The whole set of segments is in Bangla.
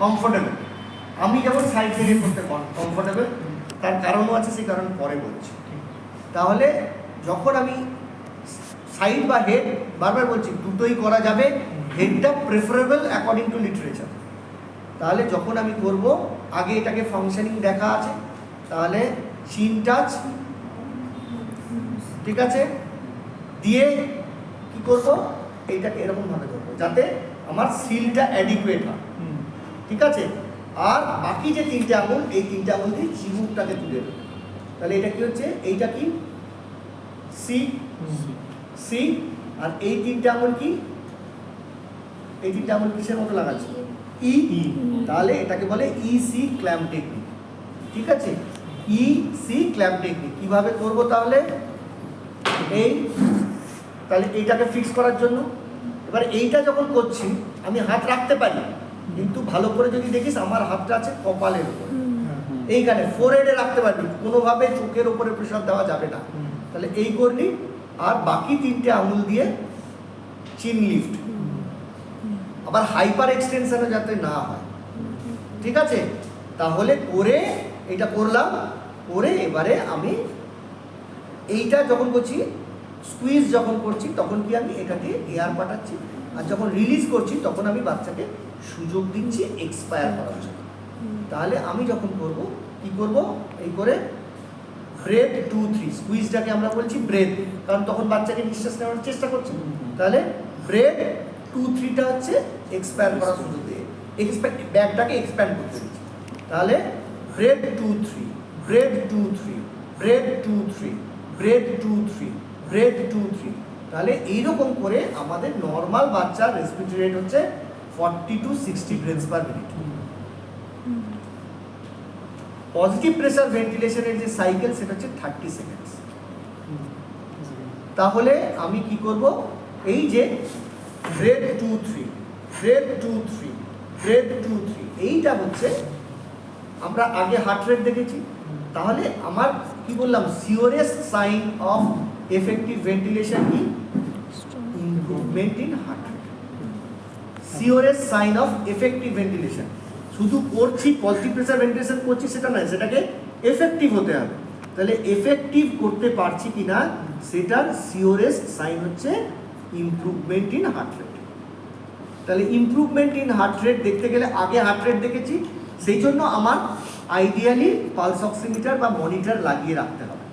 কমফোর্টেবল। আমি যেমন সাইড থেকে করতে কমফোর্টেবল, তার কারণও আছে, সেই কারণ পরে বলছি। তাহলে যখন আমি সাইড বা হেড, বারবার বলছি দুটোই করা যাবে, হেডটা প্রেফারেবল অ্যাকর্ডিং টু লিটারেচার। তাহলে যখন আমি করব, আগে এটাকে ফাংশনিং দেখা আছে, তাহলে চিন টাচ, ঠিক আছে, দিয়ে কি করব, এইটাকে এরকমভাবে ধরবো যাতে আমার সিলটা অ্যাডিকুয়েট হয়, ঠিক আছে। আর বাকি যে তিনটে আঙুল, এই তিনটে আঙুল দিয়ে চিবুকটাকে তুলে দেবো। তাহলে এটা কি হচ্ছে, এইটা কি সি, সি, আর এই তিনটে আঙুল কি, এই তিনটে আঙুল কিসের মতো লাগাচ্ছি, ই। তাহলে এটাকে বলে ই সি ক্ল্যাম্প টেকনিক, ঠিক আছে। ই সি ক্ল্যাম্প টেকনিক কিভাবে করব, তাহলে এই, তাহলে এইটাকে ফিক্স করার জন্য এবার এইটা যখন করছি আমি হাত রাখতে পারি, কিন্তু ভালো করে যদি দেখিস আমার হাতটা আছে কপালের উপরে, এইখানে ফোরহেডে রাখতে পারবি, কোনোভাবে চোখের উপরে প্রেশার দেওয়া যাবে না। তাহলে এই করলি, আর বাকি তিনটে আঙুল দিয়ে চিন লিফট, আবার হাইপার এক্সটেনশনও যাতে না হয়, ঠিক আছে। তাহলে করে এটা করলাম, করে এবারে আমি এইটা যখন করছি, স্কুইজ যখন করছি, তখন কি আমি এটা দিয়ে এয়ার পাঠাচ্ছি, আর যখন রিলিজ করছি তখন আমি বাচ্চাকে সুযোগ দিচ্ছি এক্সপায়ার করার জন্য। তাহলে আমি যখন করব, কি করব, এই করে ব্রেথ 2 3, স্কুইজটাকে আমরা বলছি ব্রেথ, কারণ তখন বাচ্চাকে নিঃশ্বাস নেওয়ার চেষ্টা করছে। তাহলে ব্রেথ 2 3টা হচ্ছে এক্সপায়ার করার সুযোগ দিয়ে, ব্যাগটাকে এক্সপ্যান্ড করতে দিচ্ছি। তাহলে breath 2 3, breath 2 3, breath 2 3, breath 2 3, breath 2 3। তাহলে এইরকম করে আমাদের নর্মাল বাচ্চার রেসপিরেটরি রেট হচ্ছে 40 to 60 breaths per minute. Positive pressure ভেন্টিলেশনের যে সাইকেল সেটা হচ্ছে 30 সেকেন্ডস। তাহলে আমি কি করব, এই যে ব্রেথ 2 3, ব্রেথ 2 3, ব্রেথ 2 3, এইটা হচ্ছে আমরা আগে হার্ট রেট দেখেছি। তাহলে আমার কি বললাম, surest sign of effective ventilation কি, improvement in heart rate. Surest sign of effective ventilation, শুধু করছি পজিটিভ প্রেসার ভেন্টিলেশন করছি সেটা নয়, সেটাকে এফেক্টিভ হতে হবে। তাহলে এফেক্টিভ করতে পারছি কিনা সেটার সিওরেস্ট সাইন হচ্ছে ইমপ্রুভমেন্ট ইন হার্ট রেট। তাহলে ইমপ্রুভমেন্ট ইন হার্ট রেট দেখতে গেলে আগে হার্ট রেট দেখেছি, সেই জন্য আমার আইডিয়ালি পালস অক্সিমিটার বা মনিটর লাগিয়ে রাখতে হবে,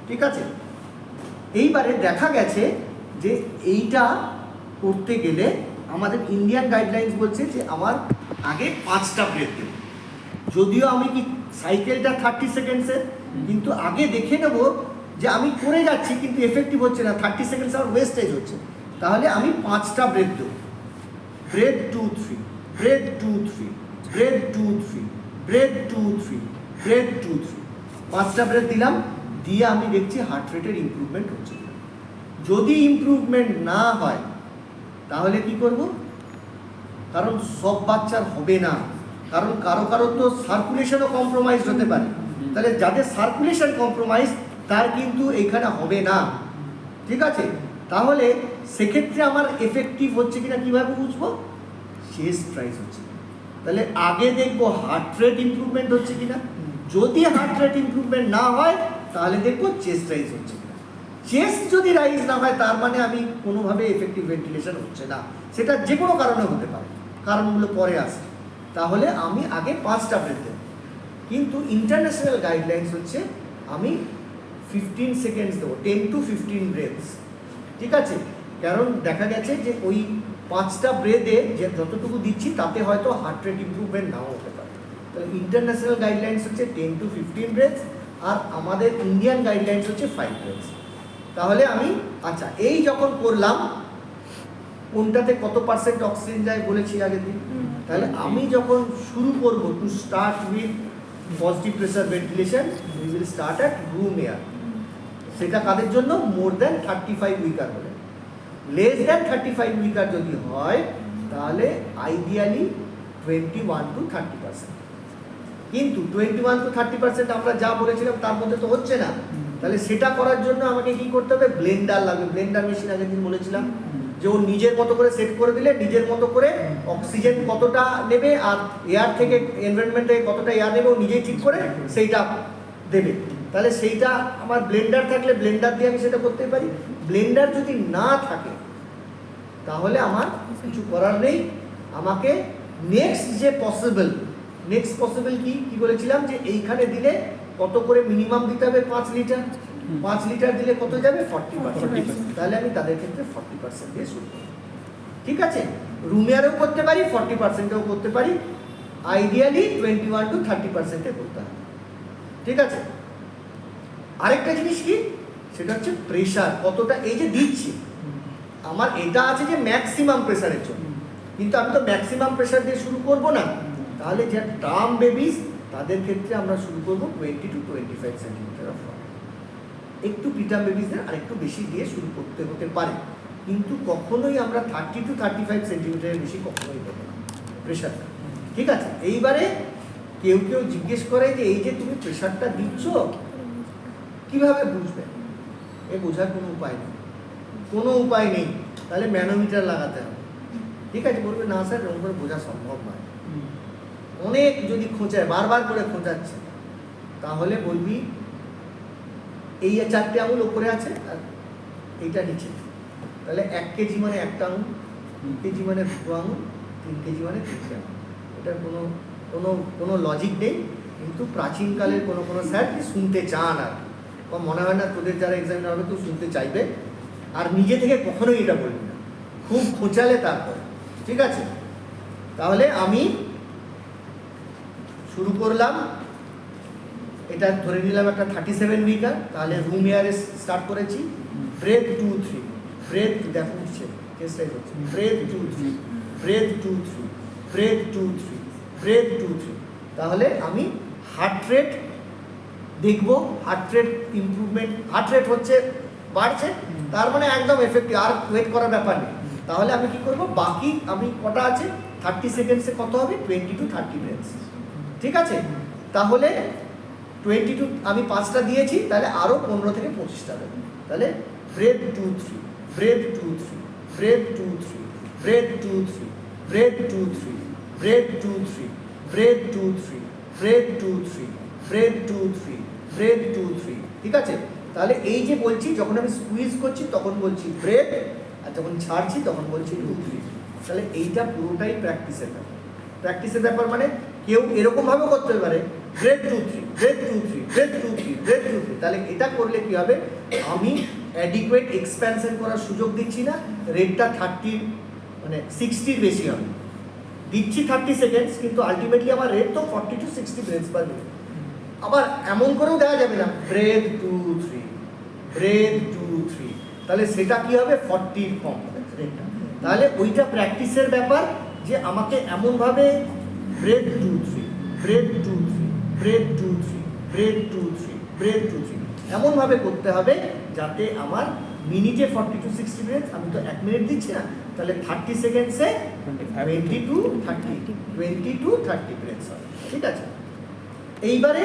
ঠিক আছে। এইবারে দেখা গেছে যে এইটা করতে গেলে আমাদের ইন্ডিয়ান গাইডলাইন্স বলছে যে আমার আগে 5টা ব্রেথ দেব, যদিও আমি কি সাইকেলটা 30 সেকেন্ডসের, কিন্তু আগে দেখে নেব যে আমি করে যাচ্ছি কিন্তু এফেক্টিভ হচ্ছে না, 30 সেকেন্ডস আমার ওয়েস্টেজ হচ্ছে। তাহলে আমি 5টা ব্রেথ দেব, breath 2 3, breath 2 3, breath 2 3, breath 2 3, breath 2 3, 5টা ব্রেথ দিলাম, দিয়ে আমি দেখছি হার্ট রেটের ইমপ্রুভমেন্ট হচ্ছে। যদি ইমপ্রুভমেন্ট না হয় তাহলে কি করব, কারণ সব বাচ্চার হবে না, কারণ কারো কারো তো সার্কুলেশনও কম্প্রোমাইজ হতে পারে। তাহলে যাদের সার্কুলেশন কম্প্রোমাইজ তার কিন্তু এখানে হবে না, ঠিক আছে। তাহলে সেক্ষেত্রে আমার এফেক্টিভ হচ্ছে কিনা কীভাবে বুঝবো, চেস্ট রাইজ হচ্ছে। তাহলে আগে দেখবো হার্ট রেট ইমপ্রুভমেন্ট হচ্ছে কিনা, যদি হার্ট রেট ইমপ্রুভমেন্ট না হয় তাহলে দেখবো চেস্ট রাইজ হচ্ছে কিনা। চেস্ট যদি রাইজ না হয় তার মানে আমি কোনোভাবে এফেক্টিভ ভেন্টিলেশন হচ্ছে না, সেটা যে কোনো কারণে হতে পারে, কারণগুলো পরে আসে। তাহলে আমি আগে 5টা ব্রেথ দেব, কিন্তু ইন্টারন্যাশনাল গাইডলাইন্স হচ্ছে আমি 15 সেকেন্ডস দেবো, 10 to 15 ব্রেথস, ঠিক আছে। কারণ দেখা গেছে যে ওই 5টা ব্রেথে যে যতটুকু দিচ্ছি তাতে হয়তো হার্ট রেট ইমপ্রুভমেন্ট নাও হতে পারে। তাহলে ইন্টারন্যাশনাল গাইডলাইন্স হচ্ছে 10 to 15 ব্রেথস, আর আমাদের ইন্ডিয়ান গাইডলাইন্স হচ্ছে 5 ব্রেথস। তাহলে আমি আচ্ছা এই যখন করলাম, কোনটাতে কত পার্সেন্ট অক্সিজেন যায় বলেছি আগের দিন। তাহলে আমি যখন শুরু করব, to start with positive pressure ventilation, we will start at room air. সেটা কাদের জন্য, মোর দ্যান 35 উইকার হলে। লেস দ্যান 35 উইকার যদি হয় তাহলে আইডিয়ালি 21 to 30%। কিন্তু 21 to 30% আমরা যা বলেছিলাম তার মধ্যে তো হচ্ছে না। তাহলে সেটা করার জন্য আমাকে কি করতে হবে, ব্লেন্ডার লাগবে। ব্লেন্ডার মেশিন আগের দিন বলেছিলাম, যে ও নিজের মতো করে সেট করে দিলে নিজের মতো করে অক্সিজেন কতটা নেবে আর এয়ার থেকে এনভায়রনমেন্ট থেকে কতটা এয়ার নেবে ও নিজেই ঠিক করে সেইটা দেবে। তাহলে সেইটা আমার ব্লেন্ডার থাকলে ব্লেন্ডার দিয়ে আমি সেটা করতে পারি। ব্লেন্ডার যদি না থাকে তাহলে আমার কিছু করার নেই। আমাকে নেক্সট যে পসিবল কি বলেছিলাম যে এইখানে দিলে কত করে মিনিমাম দিতে হবে 5 লিটার, 5 লিটার দিলে কত যাবে 40%। তাহলে আমি তাদের ক্ষেত্রে 40% দিয়ে শুরু করব। ঠিক আছে, রুম এয়ারেও করতে পারি, 40%এও করতে পারি, আইডিয়ালি 21 to 30% করতে হবে। ঠিক আছে, আরেকটা জিনিস কি সেটা হচ্ছে প্রেশার কতটা এই যে দিচ্ছি। আমার এটা আছে যে ম্যাক্সিমাম প্রেশারের জন্য, কিন্তু আমি তো ম্যাক্সিমাম প্রেশার দিয়ে শুরু করব না। তাহলে যে টার্ম বেবিস তাদের ক্ষেত্রে আমরা শুরু করব 20 to 25 সেন্টিমিটার অফ ওয়াটার। একটু প্রিটার্ম বেবিসদের আর একটু বেশি দিয়ে শুরু করতে হতে পারে, কিন্তু কখনোই আমরা 30 to 35 সেন্টিমিটারের বেশি কখনোই দেবো না প্রেশারটা। ঠিক আছে, এইবারে কেউ জিজ্ঞেস করে যে এই যে তুমি প্রেশারটা দিচ্ছ কিভাবে বুঝবে? এ বোঝার কোনো উপায় নেই। তাহলে ম্যানোমিটার লাগাতে হবে। ঠিক আছে, বলবে না স্যার এরকম করে বোঝা সম্ভব নয়, অনেক যদি খোঁচায় বারবার করে খোঁচাচ্ছে, তাহলে বলবি এই 4টে আঙুল ওপরে আছে আর এইটা নিচে, তাহলে 1 কেজি মানে 1টা আঙুল, 2 কেজি মানে 2টো আঙুল, 3 কেজি মানে 3টে আঙুল। এটার কোনো লজিক নেই, কিন্তু প্রাচীনকালের কোনো স্যার কি শুনতে চান, আর মনে হয় না তোদের যারা এক্সামিনার হবে তো শুনতে চাইবে, আর নিজে থেকে কখনোই এটা বলবি না, খুব খোঁচালে তারপরে। ঠিক আছে, তাহলে আমি শুরু করলাম, এটা ধরে নিলাম একটা 37 মিটার। তাহলে রুম এয়ারে স্টার্ট করেছি, ব্রেথ 2 3, ব্রেথ দেখো উঠছে, চেষ্টা হচ্ছে, ব্রেথ 2 3, ব্রেথ 2 3, ব্রেথ 2 3, ব্রেথ 2 3। তাহলে আমি হার্ট রেট দেখবো, heart rate improvement, heart rate হচ্ছে বাড়ছে, তার মানে একদম এফেক্টিভ, আর ওয়েট করার ব্যাপার নেই। তাহলে আমি কি করব, বাকি আমি কটা আছে 30 সেকেন্ডসে কত হবে 20 to 30 ব্রেথস। ঠিক আছে, তাহলে 22 আমি 5টা দিয়েছি, তাহলে আরও 15 থেকে 25টা দেবো। তাহলে breath 2 3, breath 2 3, breath 2 3, breath 2 3, breath 2 3, breath 2 3, breath 2 3, breath 2 3, breath 2 3, breath 2 3। ঠিক আছে, তাহলে এই যে বলছি যখন আমি স্কুইজ করছি তখন বলছি ব্রেথ, আর যখন ছাড়ছি তখন বলছি 2 3। তাহলে এইটা পুরোটাই প্র্যাকটিসের ব্যাপার। মানে কেউ এরকমভাবেও করতে পারে, ব্রেথ 2 3, ব্রেথ 2 3, ব্রেথ 2 3, ব্রেথ 2 3। তাহলে এটা করলে কি হবে, আমি অ্যাডিকুয়েট এক্সপ্যানশন করার সুযোগ দিচ্ছি না, রেটটা 30 মানে 60 বেশি হবে। দিচ্ছি 30 সেকেন্ডস, কিন্তু আলটিমেটলি আমার রেট তো 40 to 60 ব্রেথস পার মিনিট। আবার এমন করেও দেওয়া যাবে না, ব্রেথ 2 3, ব্রেথ 2 3, তাহলে সেটা কি হবে 40 কম হবে রেটটা। তাহলে ওইটা প্র্যাকটিসের ব্যাপার, যে আমাকে এমনভাবে breath 2 3, breath 2 3, breath 2 3, breath 2 3, breath 2 3 এমনভাবে করতে হবে যাতে আমার মিনিটে 40 to 60 ব্রেথ, আমি তো 1 মিনিট দিচ্ছি না, তাহলে 30 সেকেন্ডসে 20 to 30 ব্রেথস হবে। ঠিক আছে, এইবারে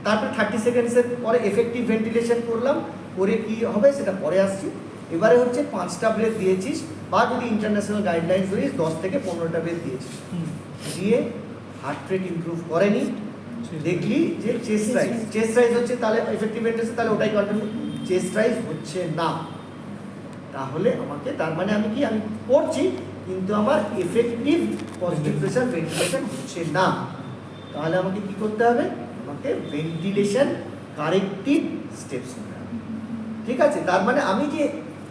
তারপরে 30 সেকেন্ডসের পরে এফেক্টিভ ভেন্টিলেশন করলাম, করে কি হবে সেটা পরে আসছি। এবারে হচ্ছে 5টা ব্রেথ দিয়েছিস, বা যদি ইন্টারন্যাশনাল গাইডলাইন্স ধরিস 10 থেকে 15টা ব্রেথ দিয়েছিস, দিয়ে হার্ট রেট ইমপ্রুভ করেনি, দেখলি যে চেস্ট রাইজ হচ্ছে, তাহলে এফেক্টিভ ভেন্টিলেশন, তাহলে ওটাই কন্টিনিউ। চেস্ট রাইজ হচ্ছে না, তাহলে আমাকে, তার মানে আমি করছি কিন্তু আমার এফেক্টিভ পজিটিভ প্রেশার ভেন্টিলেশন হচ্ছে না, তাহলে আমাকে কি করতে হবে, আমাকে ভেন্টিলেশন কারেক্টিভ স্টেপস নিতে হবে। ঠিক আছে, তার মানে আমি যে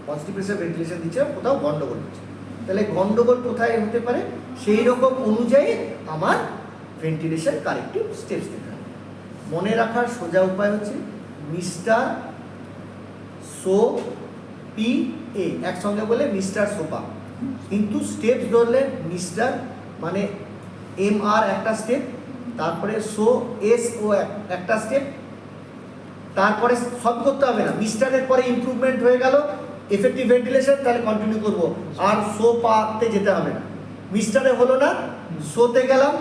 পজিটিভ প্রেশার ভেন্টিলেশন দিচ্ছিলাম কোথাও গন্ডগোল হচ্ছে, তাহলে গন্ডগোল কোথায় হতে পারে সেই রকম অনুযায়ী আমার ভেন্টিলেশন কারেক্টিভ স্টেপস নিতে হবে। মনে রাখার সোজা উপায় হচ্ছে মিস্টার সোপি এ একসঙ্গে বলে মিস্টার সোপা, কিন্তু স্টেপস ধরলে মিস্টার মানে MR একটা স্টেপ, তারপরে SO একটা স্টেপ, তারপরে সব করতে হবে না, মিস্টারের পরে ইমপ্রুভমেন্ট হয়ে গেল এফেক্টিভ ভেন্টিলেশন, তাহলে কন্টিনিউ করবো, আর সোপাতে যেতে হবে না। মিস্টারে হলো না, সোতে গেলাম,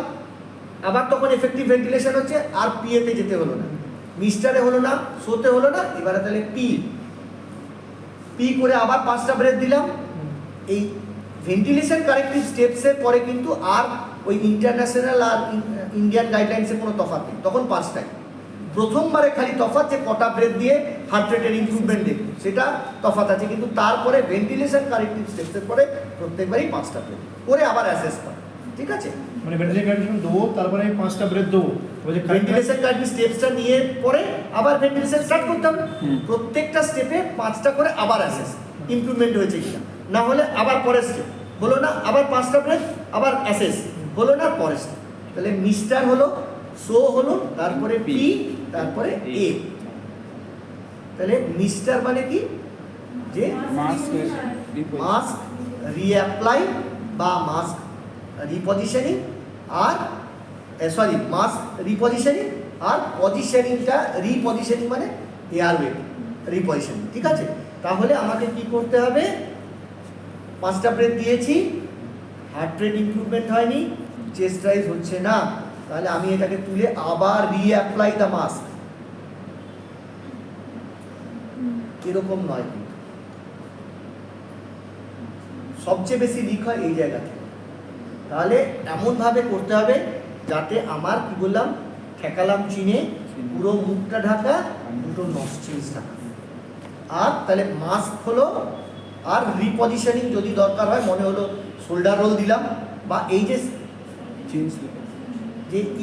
আবার তখন এফেক্টিভ ভেন্টিলেশন হচ্ছে, আর পিএতে যেতে হলো না। মিস্টারে হলো না, সোতে হলো না, এবারে তাহলে পি, পি করে আবার 5টা ব্রেথ দিলাম। এই ভেন্টিলেশন কারেক্টিভ স্টেপসের পরে কিন্তু আর ওই ইন্টারন্যাশনাল আর ইন্ডিয়ান গাইডলাইন্সের কোনো তফাৎ নেই, তখন 5টাই। প্রথমবারে খালি তফাৎ যে কটা ব্রেথ দিয়ে হার্ট রেটের ইমপ্রুভমেন্ট দেখবে সেটা তফাৎ আছে, কিন্তু তারপরে ভেন্টিলেশন কারেক্টিভ স্টেপসের পরে প্রত্যেকবারই 5টা ব্রেথ করে আবার অ্যাসেস করে। ঠিক আছে, মানে ভেন্টিলেশন কারেক্টিভ দেবো, তারপরে আমি 5টা ব্রেথ দেবো, ভেন্টিলেশন কারেক্টিভ স্টেপসটা নিয়ে পরে আবার ভেন্টিলেশন স্টার্ট করতে হবে। প্রত্যেকটা স্টেপে 5টা করে আবার অ্যাসেস ইমপ্রুভমেন্ট হয়েছে কিনা, না হলে আবার পরের স্টেপ হলো না, আবার 5টা ব্রেথ, আবার অ্যাসেস হলো না, পরের স্টেপ। তাহলে মিস্টার হলো, সো হলো, তারপরে পি, তারপরে এ। তাহলে মিস্টার মানে কি, যে মাস্ক রিঅ্যাপ্লাই বা মাস্ক রিপজিশনিং, আর সরি মাস্ক রিপজিশনিং, আর পজিশনিংটা রিপজিশনিং মানে এয়ারওয়ে রিপজিশনিং। ঠিক আছে, তাহলে আমাকে কি করতে হবে, 5টা ব্রেথ দিয়েছি, হার্ট রেট ইমপ্রুভমেন্ট হয়নি, চেস্ট রাইজ হচ্ছে না, তাহলে আমি এটাকে তুলে আবার রিঅ্যাপ্লাই দ্য মাস্ক। এরকম নয়, কিন্তু সবচেয়ে বেশি লিক হয় এই জায়গা থেকে। তাহলে এমনভাবে করতে হবে যাতে আমার কি বললাম, ঠেকালাম চিনে, পুরো মুখটা ঢাকা, দুটো নস্ট্রিলস ঢাকা। আর তাহলে মাস্ক হলো, আর রিপজিশনিং যদি দরকার হয়, মনে হলো শোল্ডার রোল দিলাম, বা এই যে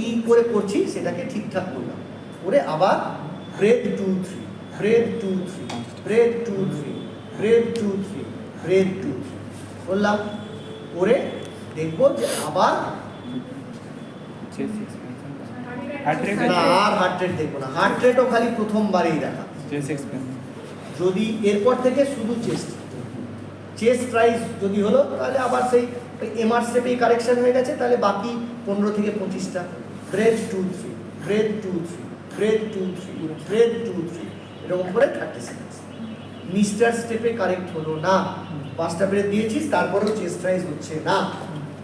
ই করে করছি সেটাকে ঠিকঠাক করলাম, করে আবার breath 2 3, breath 2 3, breath 2 3, breath 2 3, breath 2 3 করলাম, করে দেখবো যে আবার না, আর হার্ট রেট দেখবো না, হার্ট রেটও খালি প্রথমবারেই দেখা। যদি এরপর থেকে শুধু চেস্ট রাইজ যদি হলো, তাহলে আবার সেই এমআর স্টেপেই কারেকশন হয়ে গেছে, তাহলে বাকি 15 থেকে 25টা ব্রেথ 2 3, ব্রেথ 2 3, ব্রেথ 2 3, ব্রেথ 2 3, এরকম করে 30 সেকেন্ডস। মিস্টার স্টেপে কারেক্ট হলো না, 5টা ব্রেথ দিয়েছিস, তারপরেও চেস্ট রাইজ হচ্ছে না,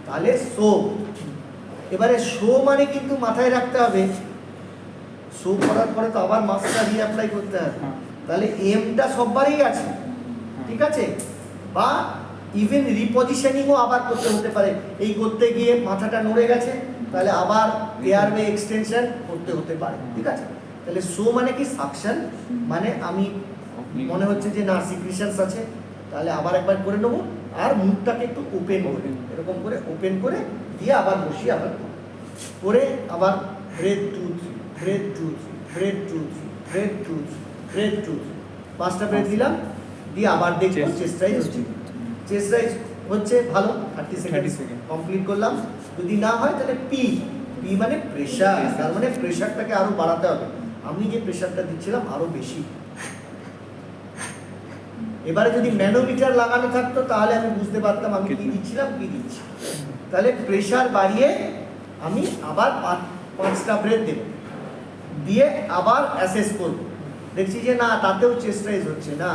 তাহলে শো। এবারে শো মানে কিন্তু মাথায় রাখতে হবে, শো করার পরে তো আবার মাস্কটা রিঅ্যাপ্লাই করতে হবে, তাহলে এমটা সববারেই আছে। ঠিক আছে, বা ইভেন রিপজিশনিংও আবার করতে হতে পারে, এই করতে গিয়ে মাথাটা নড়ে গেছে, তাহলে আবার এয়ারওয়ে এক্সটেনশন করতে হতে পারে। ঠিক আছে, তাহলে শো মানে কি, সাকশন মানে আমি মনে হচ্ছে যে না সিক্রিশনস আছে, তাহলে আবার একবার করে নেবো, আর মুখটাকে একটু ওপেন করে এরকম করে ওপেন করে দিয়ে আবার বসিয়ে আবার করে আবার breath 2 3, breath 2 3, breath 2 3, breath 2 3, breath 2 3, 5টা ব্রেথ দিলাম, দিয়ে আবার দেখবো চেস্ট রাইজ হচ্ছে। চেস্ট রাইজ হচ্ছে ভালো, 30 সেকেন্ড কমপ্লিট করলাম। যদি না হয় তাহলে পি, পি মানে প্রেশার, তার মানে প্রেশারটাকে আরো বাড়াতে হবে। আমি যে প্রেশারটা দিচ্ছিলাম আরো বেশি। এবারে যদি ম্যানোমিটার লাগানো থাকতো তাহলে আমি বুঝতে পারতাম আমি কি দিচ্ছিলাম, কি দিচ্ছি। তাহলে প্রেশার বাড়িয়ে আমি আবার 5টা ব্রেথ দেব, দিয়ে আবার অ্যাসেস করব, দেখছি যে না তাতেও চেস্ট রাইজ হচ্ছে না,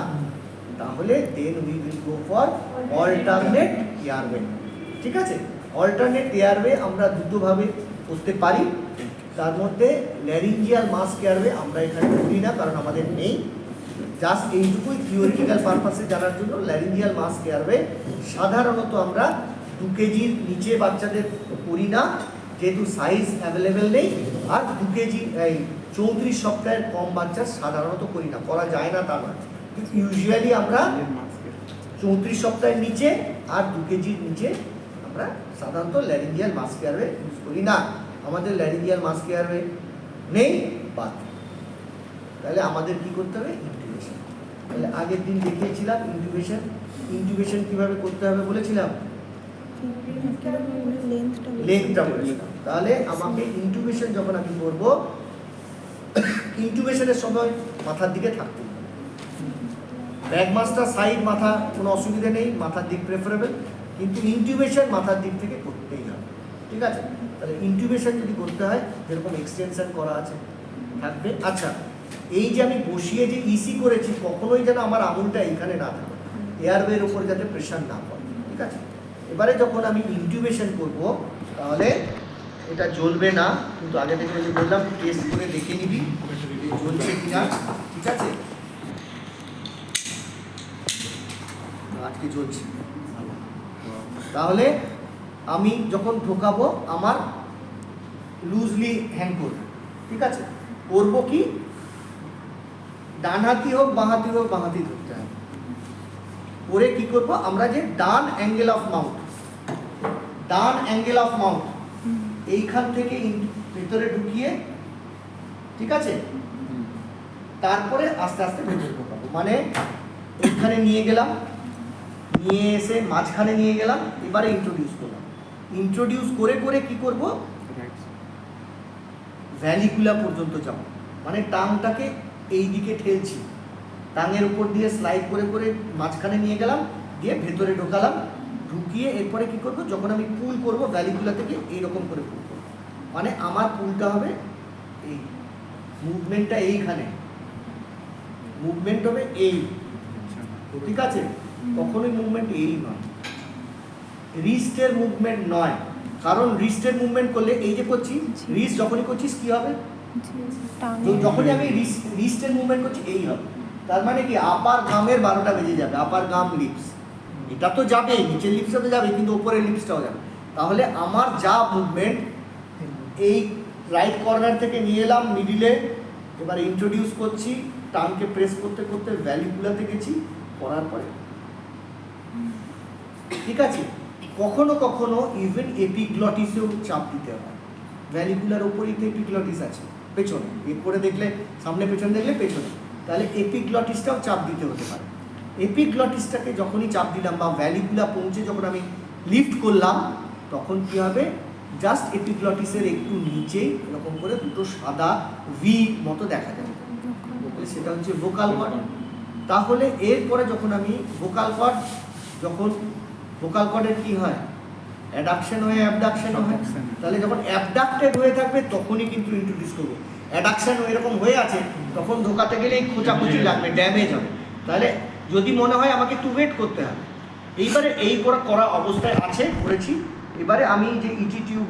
তাহলে then we will go for alternate airway. ঠিক আছে, অল্টারনেট এয়ারওয়ে আমরা দুটোভাবে করতে পারি, তার মধ্যে ল্যারিঞ্জিয়াল মাস্ক এয়ারওয়ে আমরা এখানে করি না, কারণ আমাদের নেই। জাস্ট এইটুকুই থিওরিটিক্যাল পারপাসে জানার জন্য, ল্যারিঞ্জিয়াল মাস্ক এয়ারওয়ে সাধারণত আমরা 2 কেজির নিচে বাচ্চাদের করি না, যেহেতু সাইজ অ্যাভেলেবেল নেই, আর 2 কেজি এই 34 সপ্তাহের কম বাচ্চার সাধারণত করি না, করা যায় না তা নয়, কিন্তু ইউজুয়ালি আমরা 34 সপ্তাহের নিচে আর 2 কেজির নিচে আমরা সাধারণত ল্যারিঞ্জিয়াল মাস্ক এয়ারওয়ে ইউজ করি না। আমাদের ল্যারিঞ্জিয়াল মাস্ক এয়ারওয়ে নেই বাদ, তাহলে আমাদের কি করতে হবে, ইনটিউবেশন। তাহলে আগের দিন দেখিয়েছিলাম ইনটিউবেশন, ইনটিউবেশন কিভাবে করতে হবে বলেছিলাম, লেন্থটা বলেছিলাম। তাহলে আমাকে ইনটিউবেশন যখন আমি করব, ইনটিউবেশনের সময় মাথার দিকে থাকতে হবে, ব্যাক মাস্টার সাইড মাথা কোনো অসুবিধা নেই, মাথার দিক প্রেফারেবল, কিন্তু ইনটিউবেশন মাথার দিক থেকে করতেই হবে। ঠিক আছে, তাহলে ইনটিউবেশন যদি করতে হয় যেরকম এক্সটেনশন করা আছে থাকবে। আচ্ছা, এই যে আমি বসিয়ে যে ইসি করেছি, কখনোই যেন আমার আঙুলটা এইখানে না থাকে, এয়ারওয়ের উপর যাতে প্রেশার না পড়ে। ঠিক আছে, এবারে যখন আমি ইনটিউবেশন করব, তাহলে এটা জ্বলবে না, কিন্তু আগে থেকে যদি বললাম টেস্ট করে দেখে নিবি জ্বলছে কিনা। ঠিক আছে, আটকে চলছে। তাহলে আমি যখন ঢোকাবো আমার লুজলি হ্যাং করবে, ঠিক আছে? করবো কি, ডান হাতি হোক বাঁ হাতি হোক, বাঁ হাতি ধরতে হবে। করে কি করব, আমরা যে ডান অ্যাঙ্গেল অফ মাউন্ট, ডান অ্যাঙ্গেল অফ মাউন্ট এইখান থেকে ভেতরে ঢুকিয়ে, ঠিক আছে, তারপরে আস্তে আস্তে ভেতরে ঢোকাবো। মানে এইখানে নিয়ে গেলাম, নিয়ে এসে মাঝখানে নিয়ে গেলাম, এবারে ইন্ট্রোডিউস করলাম। ইন্ট্রোডিউস করে করে কি করব, ভ্যালিকুলা পর্যন্ত যাব। মানে টাংটাকে এই দিকে ঠেলছি, টাঙের উপর দিয়ে স্লাইড করে করে মাঝখানে নিয়ে গেলাম, দিয়ে ভেতরে ঢোকালাম। ঢুকিয়ে এরপরে কি করব, যখন আমি পুল করব ভ্যালিকুলা থেকে এইরকম করে পুল করব। মানে আমার পুলটা হবে এই, মুভমেন্টটা এইখানে, মুভমেন্ট হবে এই, ঠিক আছে? কখনোই মুভমেন্ট এই নয়, রিস্টের মুভমেন্ট নয়। কারণ রিস্টের মুভমেন্ট করলে এই যে করছি, রিস্ট যখনই করছিস কি হবে, যখনই আমি রিস্টের মুভমেন্ট করছি এই হবে। তার মানে কি, আপার গামের 12টা বেজে যাবে, আপার গাম লিপস, এটা তো যাবে, নিচের লিপসটা তো যাবে, কিন্তু উপরের লিপসটাও যাবে। তাহলে আমার যা মুভমেন্ট, এই রাইট কর্নার থেকে নিয়ে এলাম মিডিলে, এবার ইন্ট্রোডিউস করছি, টানকে প্রেস করতে করতে ভ্যালিকুলাতে গেছি, করার পরে, ঠিক আছে? কখনো কখনো ইভেন এপিগ্লটিসেও চাপ দিতে হয়। ভ্যালিকুলার ওপরেই তো এপিগ্লটিস আছে, পেছনে এ করে দেখলে সামনে, পেছনে দেখলে পেছনে, তাহলে এপিগ্লটিসটাও চাপ দিতে হতে পারে। এপিগ্লটিসটাকে যখনই চাপ দিলাম বা ভ্যালিকুলা পৌঁছে যখন আমি লিফট করলাম, তখন কি হবে, জাস্ট এপিগ্লটিসের একটু নিচেই এরকম করে দুটো সাদা ভি মতো দেখা যাবে, সেটা হচ্ছে ভোকাল কর্ড। তাহলে এরপরে যখন আমি ভোকাল কর্ড, যখন ভোকাল কর্ডের কি হয়, অ্যাডাকশন হয়ে অ্যাবডাকশনও হয়। তাহলে যখন অ্যাবডাক্টেড হয়ে থাকবে তখনই কিন্তু ইন্ট্রোডিউস করবো। অ্যাডাকশন এরকম হয়ে আছে, তখন ঢোকাতে গেলেই খোঁচাখুচি লাগবে, ড্যামেজ হবে। তাহলে যদি মনে হয় আমাকে একটু ওয়েট করতে হবে। এইবারে এই করা অবস্থায় আছে, করেছি। এবারে আমি যে ইটি টিউব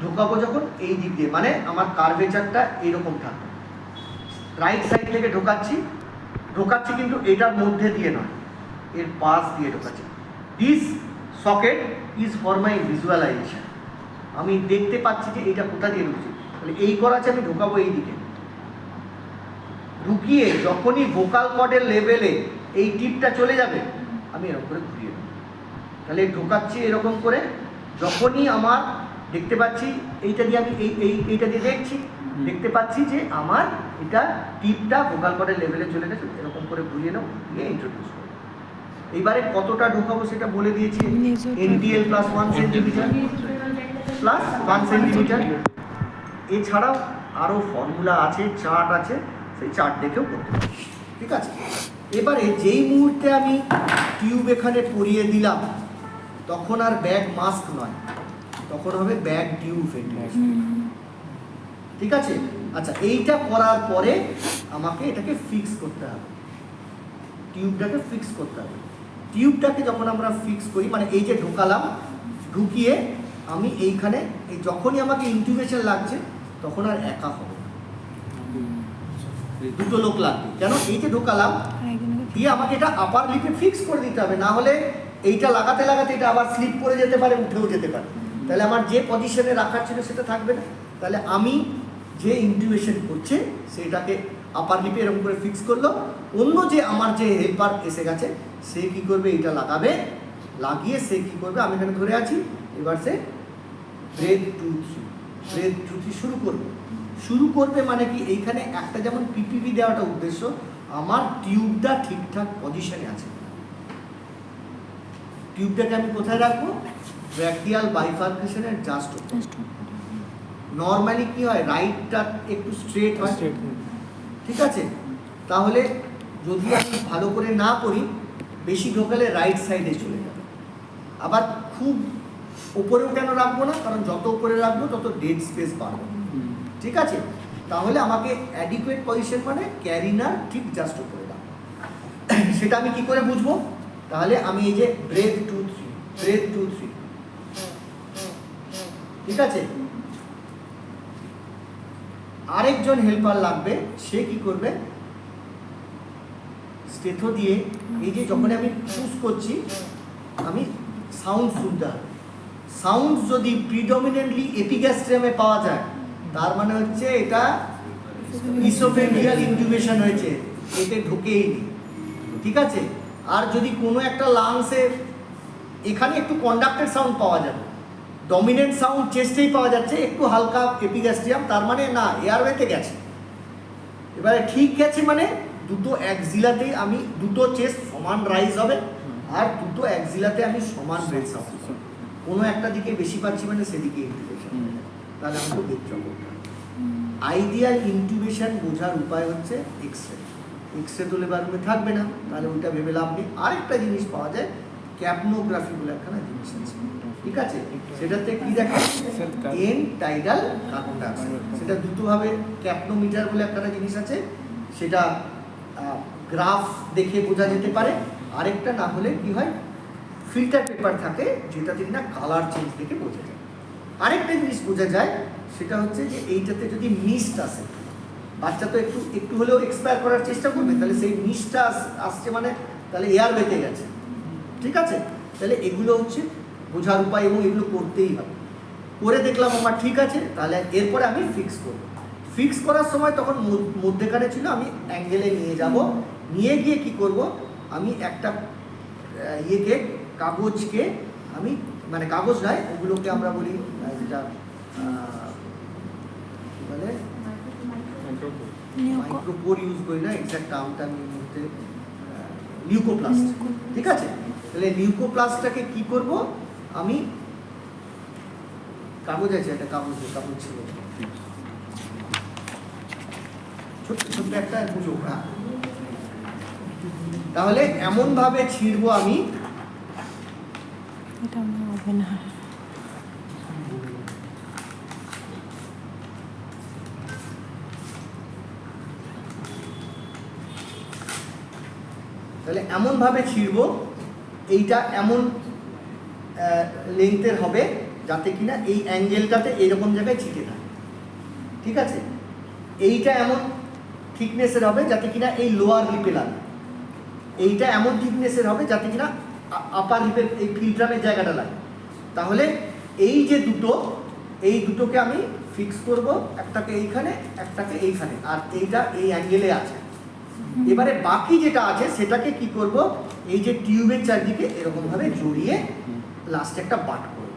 ঢোকাবো যখন এই দিক দিয়ে, মানে আমার কার্ভেচারটা এইরকম থাকবে, রাইট সাইড থেকে ঢোকাচ্ছি কিন্তু এটার মধ্যে দিয়ে নয়, এর পাশ দিয়ে ঢোকাচ্ছি। This socket is for my visualisation, আমি দেখতে পাচ্ছি যে এটা কোথা দিয়ে ঢুকছে। তাহলে এই করা আছে, আমি ঢোকাবো এই দিকে, ঢুকিয়ে যখনই ভোকাল কর্ডের লেভেলে এই টিপটা চলে যাবে, আমি এরকম করে ঘুরিয়ে দেবো। তাহলে ঢোকাচ্ছি এরকম করে, যখনই আমার দেখতে পাচ্ছি এইটা দিয়ে, আমি এইটা দিয়ে দেখছি, দেখতে পাচ্ছি যে আমার এটা টিপটা ভোকাল কর্ডের লেভেলে চলে গেছে, এরকম করে ঘুরিয়ে নেব, দিয়ে ইন্ট্রোডিউস করব। এইবারে কতটা ঢোকাবো সেটা বলে দিয়েছি, NDL plus 1 centimetre plus 1 centimetre. এছাড়াও আরও ফর্মুলা আছে, চার্ট আছে, সেই চার্ট দেখেও করতে পারি, ঠিক আছে? এবারে যেই মুহূর্তে আমি টিউব এখানে পরিয়ে দিলাম, তখন আর ব্যাগ মাস্ক নয়, তখন হবে ব্যাগ টিউব ভেন্টিলেশন, ঠিক আছে? আচ্ছা, এইটা করার পরে আমাকে এটাকে ফিক্স করতে হবে, টিউবটাকে ফিক্স করতে হবে। টিউবটাকে যখন আমরা ফিক্স করি, মানে এই যে ঢোকালাম, ঢুকিয়ে আমি এইখানে, এই যখনই আমাকে ইনটিউবেশন লাগছে, তখন আর একা হবে না, দুটো লোক লাগবে। কেন, এই যে ঢোকালাম, দিয়ে আমাকে এটা আপার লিপে ফিক্স করে দিতে হবে, না হলে এইটা লাগাতে লাগাতে এটা আবার স্লিপ করে যেতে পারে, উঠেও যেতে পারে। তাহলে আমার যে পজিশনে রাখার ছিল সেটা থাকবে না। তাহলে আমি যে ইনটিউবেশন করছে সেটাকে আপার লিপে এরকম করে ফিক্স করলো, অন্য যে আমার যে হেল্পার এসে গেছে সে কি করবে, এটা লাগাবে, লাগিয়ে সে কি করবে, আমি এখানে ধরে আছি, এবার সে ব্রেথ 2 3 শুরু করবে। মানে কি, এইখানে একটা যেমন পিপিভি দেওয়াটা উদ্দেশ্য, আমার টিউবটা ঠিকঠাক পজিশনে আছে। টিউবটাকে আমি কোথায় রাখবো, ব্র্যাকিয়াল বাইফার্কেশনের জাস্ট নর্মালি কি হয়, রাইটটা একটু স্ট্রেট হয়, ঠিক আছে? তাহলে যদি আমি ভালো করে না করি, বেশি ঢোকালে রাইট সাইডে চলে যাবে। আবার খুব উপরেও কেন রাখবো না, কারণ যত উপরে রাখবো তত ডেড স্পেস বাড়বে, ঠিক আছে? তাহলে আমাকে অ্যাডিকুয়েট পজিশন মানে ক্যারিনার ঠিক জাস্ট উপরে রাখবো। সেটা আমি কি করে বুঝবো, তাহলে আমি এই যে ব্রেথ 2 3, ঠিক আছে? আরেকজন হেল্পার লাগবে, সে কি করবে, স্টেথো দিয়ে এই যে যখন আমি পুশ করছি আমি সাউন্ড শুনতে হবে। সাউন্ড যদি প্রিডমিনেন্টলি এপিগ্যাস্ট্রিয়ামে পাওয়া যায় তার মানে হচ্ছে এটা ইসোফেজিয়াল ইনটিউবেশন হয়েছে, এতে ঢোকেই নি, ঠিক আছে। আর যদি কোনো একটা লাংসে এখানে একটু কন্ডাক্টেড সাউন্ড পাওয়া যাবে, ডমিনেন্ট সাউন্ড চেস্টেই পাওয়া যাচ্ছে, একটু হালকা এপিগ্যাস্ট্রিয়াম, তার মানে না এয়ারওয়েতে গেছে। এবারে ঠিক গেছে মানে দুটো অ্যাক্সিলাতেই আমি দুটো চেস্ট সমান রাইজ হবে আর দুটো অ্যাক্সিলাতে আমি সমান ব্রেথ হবে। কোনো একটা দিকে বেশি পাচ্ছি মানে সেদিকে ইনটিউবেশন, তাহলে আমাকে বেত্রা করতে হবে। আইডিয়াল ইনটিউবেশন বোঝার উপায় হচ্ছে এক্সরে। এক্সরে তো লেবার রুমে থাকবে না, তাহলে ওইটা ভেবে লাভ নেই। আরেকটা জিনিস পাওয়া যায় ক্যাপনোগ্রাফি বলে একখানা জিনিস আছে, ঠিক আছে। সেটাতে কি দেখা এন টাইডাল কার্বন ডাইঅক্সাইড, সেটা দুটোভাবে ক্যাপনোমিটার বলে একটা জিনিস আছে, সেটা গ্রাফ দেখে বোঝা যেতে পারে। আরেকটা না হলে কি হয় ফিল্টার পেপার থাকে যেটাতে কিনা কালার চেঞ্জ দেখে বোঝা যায়। আরেকটা জিনিস বোঝা যায় সেটা হচ্ছে যে এইটাতে যদি মিস্ট আসে, বাচ্চা তো একটু একটু হলেও এক্সপায়ার করার চেষ্টা করবে, তাহলে সেই মিস্টটা আসছে মানে তাহলে এয়ার বেঁধে গেছে, ঠিক আছে। তাহলে এগুলো হচ্ছে বোঝার উপায় এবং এগুলো করতেই হবে। করে দেখলাম আমার ঠিক আছে, তাহলে এরপরে আমি ফিক্স করব। ফিক্স করার সময় তখন মধ্যেখানে ছিল আমি অ্যাঙ্গেলে নিয়ে যাব, নিয়ে গিয়ে কি করব আমি একটা ইয়েকে কাগজকে আমি মানে কাগজ নয় ওগুলোকে আমরা বলি যেটা কি বলে মাইক্রোপোর ইউজ করি না, এক্সাক্ট টার্মটা আমি মধ্যে লিউকোপ্লাস্ট, ঠিক আছে। তাহলে লিউকোপ্লাস্টটাকে কি করব আমি কাগজ আছে একটা কাগজ ছিল ছোট্ট ছোট্ট একটা গুলো, তাহলে এমন ভাবে ছিঁড়বো আমি এটা হবে না। তাহলে এমন ভাবে ছিঁড়বো এইটা এমন লেন্থের হবে যাতে কিনা এই অ্যাঙ্গেলটাতে এইরকম জায়গায় ছিটে থাকে, ঠিক আছে। এইটা এমন থিকনেসের হবে যাতে কিনা এই লোয়ার লিপে লাগে, এইটা এমন থিকনেসের হবে যাতে কিনা আপার লিপের এই ফিল্ট্রামের জায়গাটা লাগে। তাহলে এই যে এই দুটোকে আমি ফিক্স করব, একটাকে এইখানে একটাকে এইখানে, আর এইটা এই অ্যাঙ্গেলে আছে। এবারে বাকি যেটা আছে সেটাকে কি করব এই যে টিউবের চারদিকে এরকম ভাবে জড়িয়ে লাস্টে একটা বাট করব,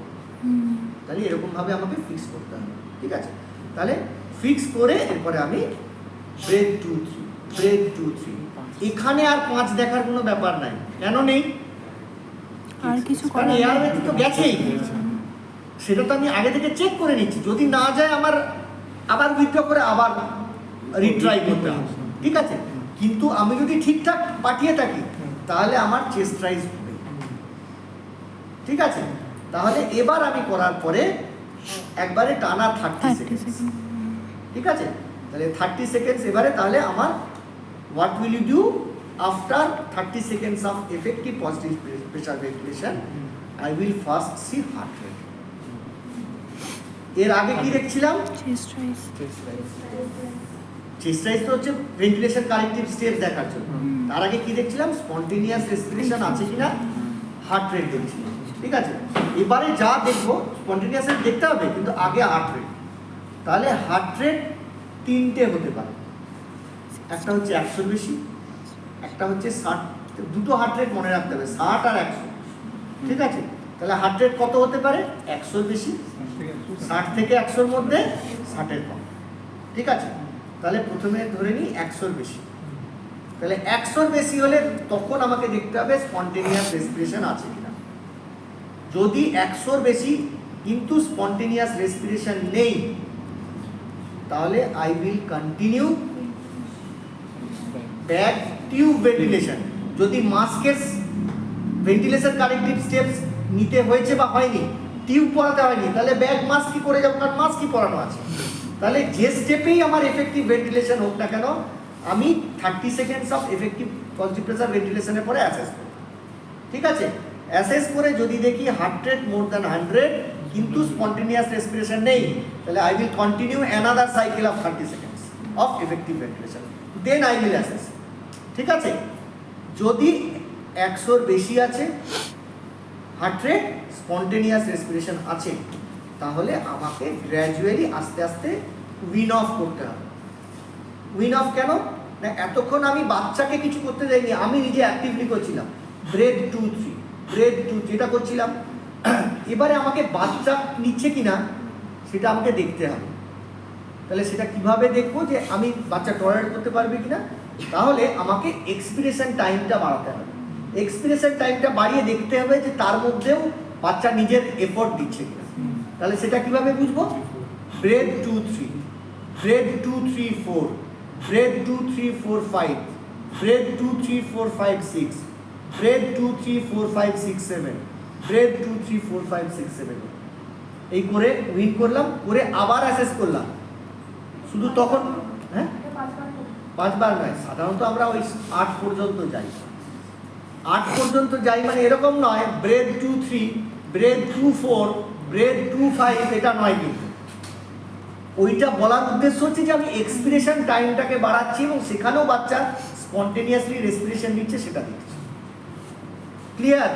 তাহলে এরকম ভাবে আমাকে ফিক্স করতে হবে, ঠিক আছে। তাহলে ফিক্স করে এরপরে আমি ব্রেথ 2 3 ব্রেথ 2 3, এখানে আর 5 দেখার কোনো ব্যাপার নাই। কেন নেই? আর কিছু কারণ এয়ারওয়েতে তো গেছেই, সেটা তো আমি আগে থেকে চেক করে নিচ্ছি। যদি না যায় আমার আবার উইথড্র করে আবার রিট্রাই করতে হবে, ঠিক আছে। কিন্তু আমি যদি ঠিকঠাক পাঠিয়ে থাকি তাহলে আমার চেস্ট রাইজ হবে, ঠিক আছে। তাহলে এবার আমি করার পরে একবারে টানা 30 সেকেন্ড, ঠিক আছে। তাহলে 30 সেকেন্ডস এবারে, তাহলে আমার what will you do after 30 seconds of effective positive pressure ventilation? I will first see heart rate. এর আগে কি দেখছিলাম? Chest rise. চেস্ট রাইজ তো হচ্ছে ভেন্টিলেশন কারেক্টিভ স্টেপস দেখার জন্য। তার আগে কি দেখছিলাম? স্পন্টেনিয়াস রেসপিরেশন আছে কিনা, হার্ট রেট দেখছিলাম, ঠিক আছে। এবারে যা দেখবো স্পন্টেনিয়াস দেখতে হবে, কিন্তু আগে হার্ট রেট। তাহলে হার্ট রেট 3টে হতে পারে, একটা হচ্ছে 100 বেশি, একটা হচ্ছে 60। দুটো হার্ট রেট মনে রাখতে হবে, 60 আর 100, ঠিক আছে। তাহলে হার্ট রেট কত হতে পারে? 100 বেশি, 60 থেকে 100-র মধ্যে, 60-এর কম, ঠিক আছে। তাহলে প্রথমে ধরে নিই 100-র বেশি। তাহলে 100-র বেশি হলে তখন আমাকে দেখতে হবে স্পন্টেনিয়াস রেসপিরেশন আছে কিনা। যদি 100-র বেশি কিন্তু স্পন্টেনিয়াস রেসপিরেশন নেই, তাহলে I will continue back tube ventilation. যদি মাস্কের ভেন্টিলেশন কারেক্টিভ স্টেপস নিতে হয়েছে বা হয়নি, টিউব পরাতে হয়নি, তাহলে ব্যাক মাস্ক কি করে যাবো, কারণ মাস্কই পরানো আছে। তাহলে যে স্টেপেই আমার এফেক্টিভ ভেন্টিলেশন হোক না কেন, আমি 30 seconds of effective positive pressure ভেন্টিলেশনের পরে অ্যাসেস করব, ঠিক আছে। অ্যাসেস করে যদি দেখি হার্ট রেট মোর দ্যান 100 কিন্তু স্পন্টেনিয়াস রেসপিরেশন নেই, তাহলে I will continue another cycle of 30 seconds of effective ventilation, then I will assess, ঠিক আছে। যদি 100-র বেশি আছে হার্ট রেট, স্পন্টেনিয়াস রেসপিরেশন আছে, তাহলে আমাকে গ্র্যাজুয়ালি আস্তে আস্তে উইন অফ করতে হবে। উইন অফ কেন না, এতক্ষণ আমি বাচ্চাকে কিছু করতে যাইনি, আমি নিজে অ্যাক্টিভলি করছিলাম, ব্রেথ 2-3 ব্রেথ 2 যেটা করছিলাম। এবারে আমাকে বাচ্চা নিচ্ছে কিনা সেটা আমাকে দেখতে হবে। তাহলে সেটা কিভাবে দেখবো যে আমি বাচ্চা টলারেট করতে পারবে কিনা? তাহলে আমাকে এক্সপিরেশন টাইমটা বাড়াতে হবে। এক্সপিরেশন টাইমটা বাড়িয়ে দেখতে হবে যে তার মধ্যেও বাচ্চা নিজের এফোর্ট দিচ্ছে কিনা। তাহলে সেটা কিভাবে বুঝবো? Breath 2-3 breath 2-3-4 breath 2-3-4-5 breath 2-3-4-5-6 breath 2-3-4-5-6-7 breath 2-3-4-5-6-7 এই করে উইন করলাম, করে আবার অ্যাসেস করলাম। শুধু তখন হ্যাঁ 5 বার নয়, সাধারণত আমরা ওই 8 পর্যন্ত যাই। 8 পর্যন্ত যাই মানে এরকম নয় ব্রেথ 2-3 ব্রেথ 2-4 ব্রেথ 2-5, এটা নয়। কিন্তু ওইটা বলার উদ্দেশ্য হচ্ছে যে আমি এক্সপিরেশন টাইমটাকে বাড়াচ্ছি এবং সেখানেও বাচ্চা স্পন্টেনিয়াসলি রেসপিরেশন নিচ্ছে, সেটা দেখছি। ক্লিয়ার?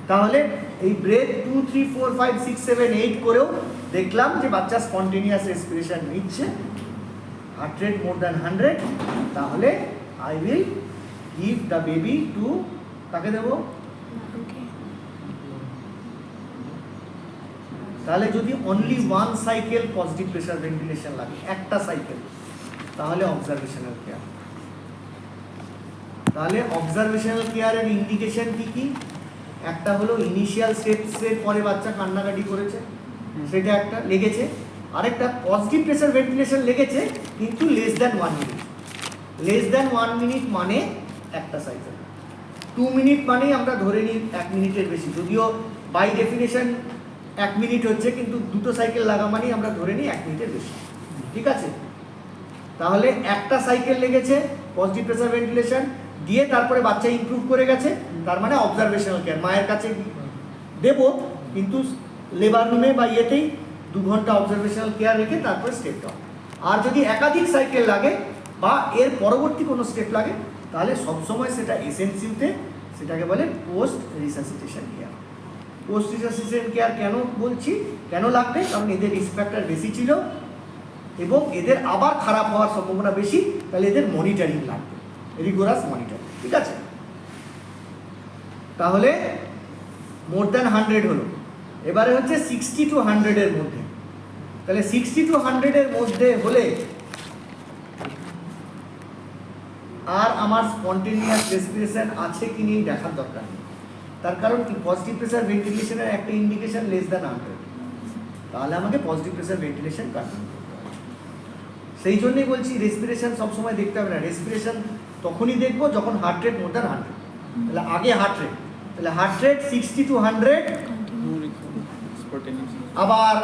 তাহলে এই ব্রেথ 2-3-4-5-6-7-8 করেও দেখলাম যে বাচ্চা স্পন্টেনিয়াস রেসপিরেশন নিচ্ছে, হার্ট রেট মোর দ্যান 100, তাহলে I will give the baby to, কাকে দেবো? ওকে। তাহলে যদি only 1 cycle positive pressure ventilation লাগে, একটা সাইকেল, তাহলে অবজারভেশনাল কেয়ার। তাহলে অবজারভেশনাল কেয়ারের ইন্ডিকেশন কি কি? একটা হলো ইনিশিয়াল স্টেপসের পরে বাচ্চা কান্নাকাটি করেছে, সেটা একটা লেগেছে। আরেকটা পজিটিভ প্রেশার ভেন্টিলেশন লেগেছে কিন্তু less than 1 minute. Less than 1 minute মানে একটা সাইকেল। 2 মিনিট মানেই আমরা ধরে নিই 1 মিনিটের বেশি, যদিও বাই ডেফিনেশন 1 মিনিট হচ্ছে, কিন্তু দুটো সাইকেল লাগা মানেই আমরা ধরে নিই 1 মিনিটের বেশি। ঠিক আছে? তাহলে একটা সাইকেল লেগেছে পজিটিভ প্রেশার ভেন্টিলেশন দিয়ে, তারপরে বাচ্চা ইমপ্রুভ করে গেছে, তার মানে অবজারভেশনাল কেয়ার। মায়ের কাছে দেবো কিন্তু লেবার রুমে বা ইয়েতেই 2 ঘন্টা অবজারভেশনাল কেয়ার রেখে তারপরে স্টেপ ডাউন। আর যদি একাধিক সাইকেল লাগে বা এর পরবর্তী কোনো স্টেপ লাগে, তাহলে সবসময় সেটা এসএনসিউতে, সেটাকে বলে post resuscitation care. Post resuscitation care কেন বলছি, কেন লাগবে? কারণ এদের রিস্ক ফ্যাক্টর বেশি ছিল এবং এদের আবার খারাপ হওয়ার সম্ভাবনা বেশি, তাহলে এদের মনিটরিং লাগবে, রিগোরাস মনিটর। ঠিক আছে? তাহলে মোর দ্যান 100 হলো। এবারে হচ্ছে 60 to 100 এর মধ্যে। তাহলে 60 to 100 এর মধ্যে হলে আর আমার স্পন্টেনিয়াস রেসপিরেশন আছে কি নেই দেখার দরকার নেই। তার কারণ কি, পজিটিভ প্রেশার ভেন্টিলেশনের একটা ইন্ডিকেশন লেস দ্যান 100, তাহলে আমাকে পজিটিভ প্রেশার ভেন্টিলেশন কন্টিনিউ করতে হবে। সেই জন্যই বলছি রেসপিরেশন সবসময় দেখতে হবে না, রেসপিরেশন তখনই দেখবো যখন হার্ট রেট মোর দ্যান 100। তাহলে আগে হার্ট রেট, তাহলে হার্ট রেট 60 to 100, আবার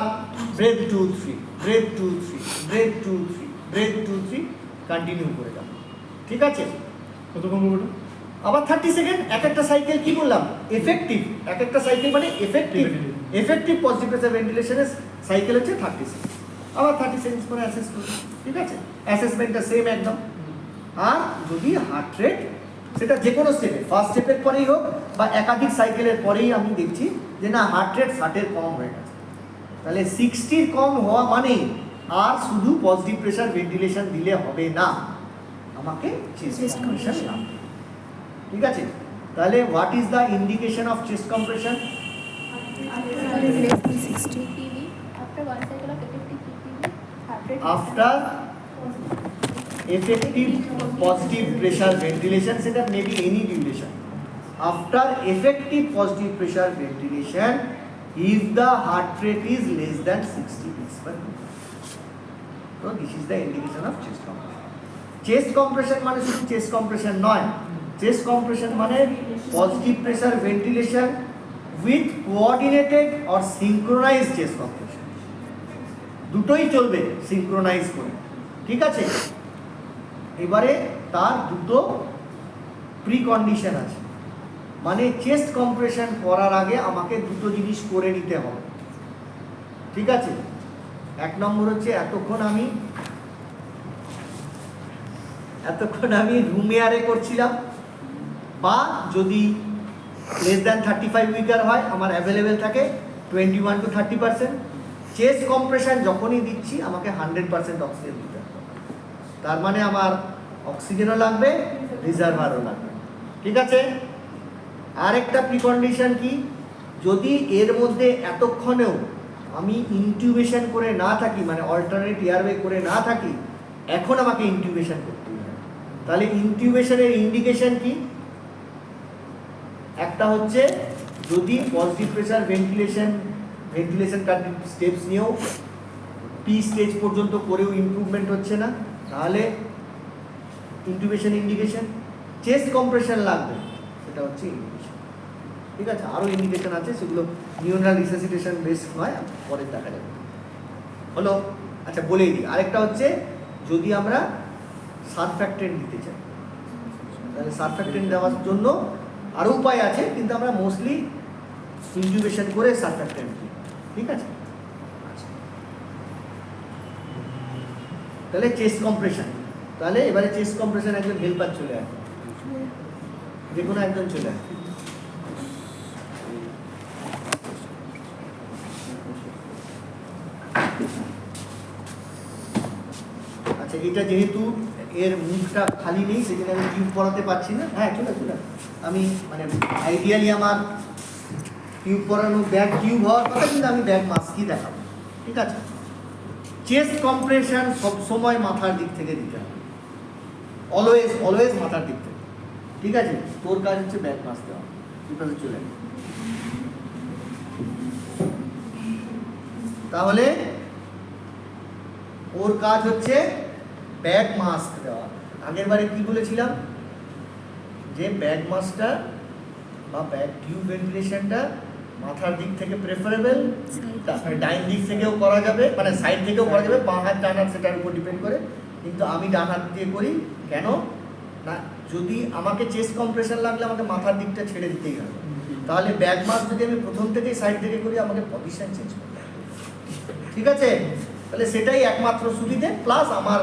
breath 2-3 breath 2-3 breath 2-3 breath 2-3 continue করে যাবো। ঠিক আছে? কতক্ষণ বলবো? আবার 30 সেকেন্ড এক একটা সাইকেল। কি বললাম? এফেক্টিভ এক একটা সাইকেল মানে এফেক্টিভ। এফেক্টিভ পজিটিভ প্রেশার ভেন্টিলেশনের সাইকেল হচ্ছে 30 সেকেন্ড। আবার 30 সেকেন্ড করে অ্যাসেস করবো। ঠিক আছে? অ্যাসেসমেন্টটা সেম একদম। আর যদি হার্ট রেট, সেটা যে কোনো স্টেপে, ফার্স্ট স্টেপের পরেই হোক বা একাধিক সাইকেলের পরেই আমি দেখছি যে না হার্ট রেট 60-এর কম হয়ে গেছে, তাহলে 60-র কম হওয়া মানেই আর শুধু পজিটিভ প্রেশার ভেন্টিলেশন দিলে হবে না, আমাকে চেস্ট কম্প্রেশন লাগবে। ঠিক আছে? তাহলে what is the indication of chest compression? less than 60. PV after 1 cycle of effective PPV, heart rate after effective positive pressure ventilation, সেটা maybe any duration. After effective positive pressure ventilation, if the heart rate is less than 60 beats per minute. So this is the indication of chest compression. Chest compression মানে শুধু chest compression নয়, chest compression মানে positive pressure ventilation with coordinated or synchronized chest compression. দুটোই চলবে সিনক্রোনাইজ করে। ঠিক আছে? এবারে তার দুটো প্রিকন্ডিশন আছে, মানে চেস্ট কম্প্রেশন করার আগে আমাকে দুটো জিনিস করে নিতে হবে। ঠিক আছে? 1 নম্বর হচ্ছে এতক্ষণ আমি রুম এয়ারে করছিলাম, বা যদি লেস দ্যান 35 উইকার হয় আমার অ্যাভেলেবেল থাকে 21 to 30%। চেস্ট কম্প্রেশন যখনই দিচ্ছি আমাকে 100% অক্সিজেন দিতে হবে, তার মানে আমার অক্সিজেনও লাগবে, রিজার্ভারও লাগবে। ঠিক আছে। আরেকটা প্রিকন্ডিশন কি, যদি এর মধ্যে এতক্ষণেও আমি ইনটিউবেশন করে না থাকি, মানে অল্টারনেট এয়ারওয়ে করে না থাকি, এখন আমাকে ইনটিউবেশন করতে হবে। তাহলে ইনটিউবেশনের ইন্ডিকেশন কি, একটা হচ্ছে যদি পজিটিভ প্রেসার ভেন্টিলেশন স্টেপস নিয়েও পি স্টেজ পর্যন্ত করেও ইমপ্রুভমেন্ট হচ্ছে না, তাহলে ইনটিউবেশন ইন্ডিকেশন। চেস্ট কম্প্রেশন লাগবে, সেটা হচ্ছে ইন্ডিকেশন। ঠিক আছে, আরও ইন্ডিকেশন আছে, সেগুলো নিউরাল রিসাসিটেশন বেস নয়, পরে দেখা যাবে। হলো, আচ্ছা বলেই দিই। আরেকটা হচ্ছে যদি আমরা সারফ্যাক্টেন্ট দিতে চাই, তাহলে সারফ্যাক্টেন্ট দেওয়ার জন্য আরও উপায় আছে, কিন্তু আমরা মোস্টলি ইনটিউবেশন করে সারফ্যাক্টেন্ট দিই। ঠিক আছে। আচ্ছা, তাহলে চেস্ট কম্প্রেশন। তাহলে এবারে চেস্ট কম্প্রেশন একজন হেল্পার চলে আসে, যে কোনো একজন চলে আসে। আচ্ছা, এটা যেহেতু এর মুখটা খালি নেই, সেজন্য আমি টিউব পরাতে পারছি না। হ্যাঁ চলে চলে, আমি মানে আইডিয়ালি আমার টিউব পরানো ব্যাগ টিউব হওয়ার কথা, কিন্তু আমি ব্যাগ মাস্কই দেখাবো। ঠিক আছে। চেস্ট কম্প্রেশন সবসময় মাথার দিক থেকে দিতে হবে, অলওয়েজ মাথার দিক থেকে। ঠিক আছে। তোর কাজ হচ্ছে ব্যাগ মাস্ক দেওয়া, তোর কাছে চলে যাবে। তাহলে ওর কাজ হচ্ছে ব্যাগ মাস্ক দেওয়া। আগের বারে কি বলেছিলাম, যে ব্যাগ মাস্কটা বা ব্যাগ টিউব ভেন্টিলেশনটা মাথার দিক থেকে প্রেফারেবল, ডাইন দিক থেকেও করা যাবে, মানে সাইড থেকেও করা যাবে, বাঁ হাত ডান হাত সেটার উপর ডিপেন্ড করে। কিন্তু আমি ডান হাত দিয়ে করি। কেন না, যদি আমাকে চেস্ট কম্প্রেশন লাগলে আমাকে মাথার দিকটা ছেড়ে দিতেই হবে। তাহলে ব্যাগ মাস্ক যদি আমি প্রথম থেকেই সাইড থেকে করি, আমাকে পজিশন চেঞ্জ করতে হবে। ঠিক আছে। তাহলে সেটাই একমাত্র সুবিধে, প্লাস আমার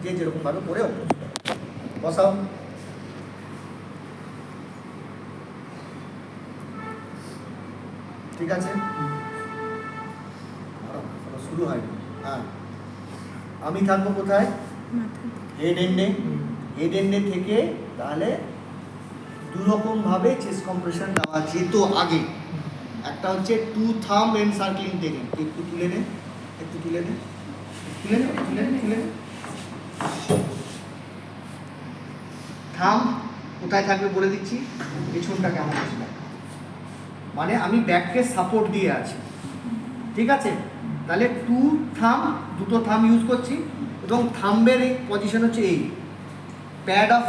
যে যেরকমভাবে করে অভ্যস্ত। বসাও। ঠিক আছে, শুরু হয়নি। হ্যাঁ, আমি থাকবো কোথায়, হেড এন্ডে। হেড এন্ডে থেকে তাহলে দুরকমভাবে চেস্ট কম্প্রেশন দেওয়া যেত আগে। একটা হচ্ছে টু থাম্ব এনসার্কলিং টেকনিক। একটু তুলে নে, একটু তুলে নে, তুলে নে, তুলে নে, তুলে নে। থাম্ব কোথায় থাকবে বলে দিচ্ছি, পেছনটা কেমন আছে, মানে আমি ব্যাককে সাপোর্ট দিয়ে আছি। ঠিক আছে। তাহলে টু থাম্ব, দুটো থাম্ব ইউজ করছি, এবং থাম্বের এই পজিশন হচ্ছে এই, প্যাড অফ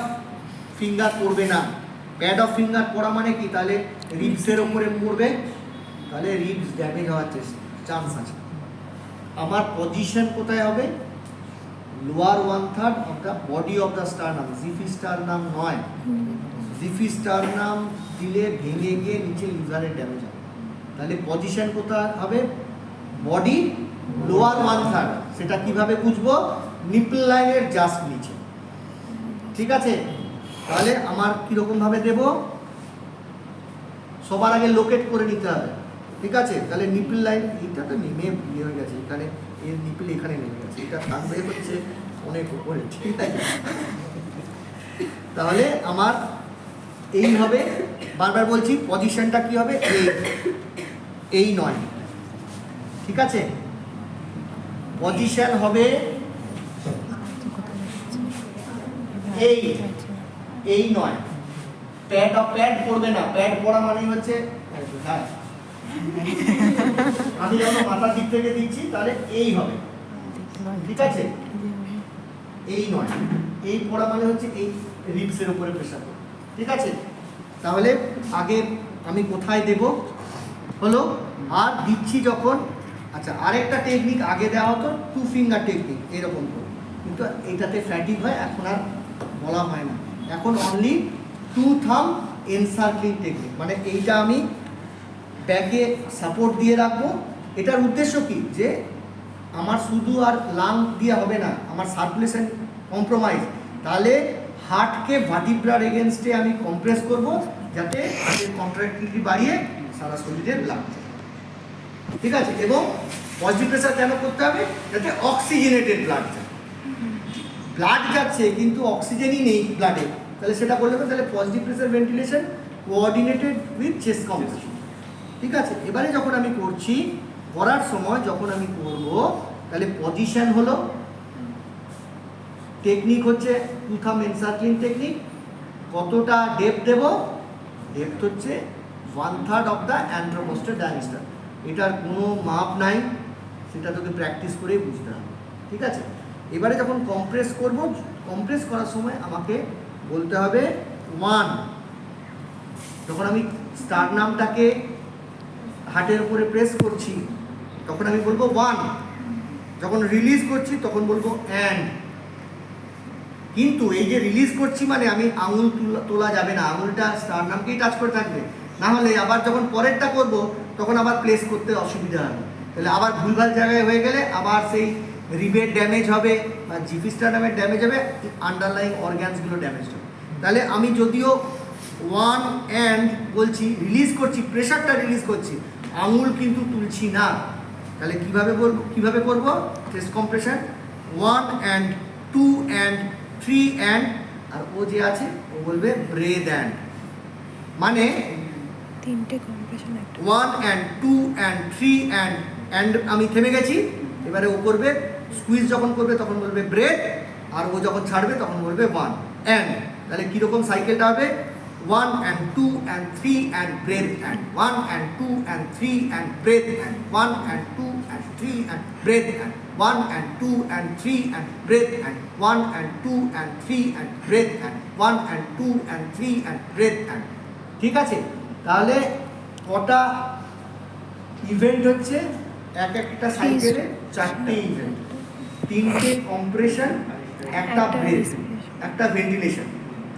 ফিঙ্গার পড়বে না। প্যাড অফ ফিঙ্গার পড়া মানে কি, তাহলে রিবসের ওপরে পড়বে, তাহলে রিবস ড্যামেজ হওয়ার চান্স আছে। আমার পজিশন কোথায় হবে, lower 1/3 of the body of the sternum, jiffy sternum নয়। জিফি স্টারনাম দিলে ভেঙে গিয়ে নিচে লিভারে ড্যামেজ হবে। তাহলে পজিশন কোথায় হবে, বডি লোয়ার 1/3। সেটা কিভাবে বুঝবো, নিপল লাইনের জাস্ট নিচে। ঠিক আছে। তাহলে আমার কীরকমভাবে দেব, সবার আগে লোকেট করে নিতে হবে। ঠিক আছে। তাহলে নিপল লাইন, এইটা তো নেমে ইয়ে হয়ে গেছে, এখানে এর নিপল এখানে নেমে গেছে, এটা থাকবে হচ্ছে অনেক উপরে। ঠিক আছে। তাহলে আমার এইভাবে, বারবার বলছি, পজিশনটা কি হবে, এই নয়। ঠিক আছে। পজিশন হবে এই নয়। প্যাড পড়বে না। প্যাড পড়া মানে হচ্ছে, হ্যাঁ আমি যখন মাথার দিক থেকে দিচ্ছি তাহলে এই হবে। ঠিক আছে। এই নয়, এই পড়া মানে হচ্ছে এই রিবসের উপরে প্রেসার। ঠিক আছে। তাহলে আগে আমি কোথায় দেব হলো, আর দিচ্ছি যখন। আচ্ছা, আরেকটা টেকনিক আগে দেওয়া হতো, টু ফিঙ্গার টেকনিক, এরকম করে, কিন্তু এটাতে ফ্যাটিক হয়, এখন আর বলা হয় না। এখন অনলি টু থাম্ব এনসার্কলিং টেকনিক, মানে এইটা আমি ব্যাকে সাপোর্ট দিয়ে রাখবো। এটার উদ্দেশ্য কি, যে আমার শুধু আর লাং দিয়ে হবে না, আমার সার্কুলেশন কম্প্রোমাইজ, তাহলে হার্টকে ভার্টিব্রার এগেনস্টে আমি কম্প্রেস করব, যাতে হার্টের কন্ট্রাক্টিলিটি বাড়িয়ে সারা শরীরে ব্লাড যায়। ঠিক আছে, এবং পজিটিভ প্রেসার কেন করতে হবে? যাতে অক্সিজেনেটেড ব্লাড যায়। ব্লাড যাচ্ছে কিন্তু অক্সিজেনই নেই ব্লাডে, তাহলে সেটা করলে হবে। তাহলে positive pressure ventilation coordinated with chest compression. ঠিক আছে, এবারে যখন আমি করছি, করার সময় যখন আমি করব, তাহলে পজিশন হলো, টেকনিক হচ্ছে টু থাম্ব এনসার্কলিং টেকনিক। কতটা ডেপথ দেব? ডেপথ হচ্ছে 1/3 অফ দ্য অ্যান্ট্রোপোস্টার ডায়ামিটার। এটার কোনো মাপ নাই, সেটা তোকে প্র্যাকটিস করেই বুঝতে হবে। ঠিক আছে, এবারে যখন কম্প্রেস করব, কম্প্রেস করার সময় আমাকে বলতে হবে 1। যখন আমি স্টারনামটাকে হার্টের উপরে প্রেস করছি তখন আমি বলবো 1, যখন রিলিজ করছি তখন বলবো অ্যান্ড। কিন্তু এই যে রিলিজ করছি মানে আমি আঙুল তোলা যাবে না, আঙুলটা স্টারনামকেই টাচ করে থাকবে, না হলে আবার যখন পরেরটা করব তখন আবার প্লেস করতে অসুবিধা হবে। তাহলে আবার ভুলভাল জায়গায় হয়ে গেলে আবার সেই রিবের ড্যামেজ হবে বা জিপি স্টারনামের ড্যামেজ হবে, আন্ডারলাইং অর্গ্যানসগুলো ড্যামেজ হবে। তাহলে আমি যদিও 1 অ্যান্ড বলছি, রিলিজ করছি, প্রেশারটা রিলিজ করছি, আঙুল কিন্তু তুলছি না। তাহলে কিভাবে করব chest compression? 1 and, 2 and, 3 and, আর ও যে আছে ও বলবে ব্রেথ অ্যান্ড। মানে 3টে কম্প্রেশন একটা 1 অ্যান্ড, 2 অ্যান্ড, 3 অ্যান্ড আমি থেমে গেছি। এবারে ও করবে স্কুইজ, যখন করবে তখন বলবে ব্রেথ, আর ও যখন ছাড়বে তখন বলবে 1 অ্যান্ড। তাহলে কীরকম সাইকেলটা হবে? 1 and 2 and 3 and breath and 1 and 2 and 3 and breath and 1 and 2 and 3 and breath and 1 and 2 and 3 and breath and 1 and 2 and 3 and breath and 1 and 2 and 3 and breath and। ঠিক আছে, তাহলে কটা ইভেন্ট হচ্ছে? একটা সাইকেলে 4টে ইভেন্ট, 3টে কম্প্রেশন, একটা ব্রেথ, একটা ভেন্টিলেশন।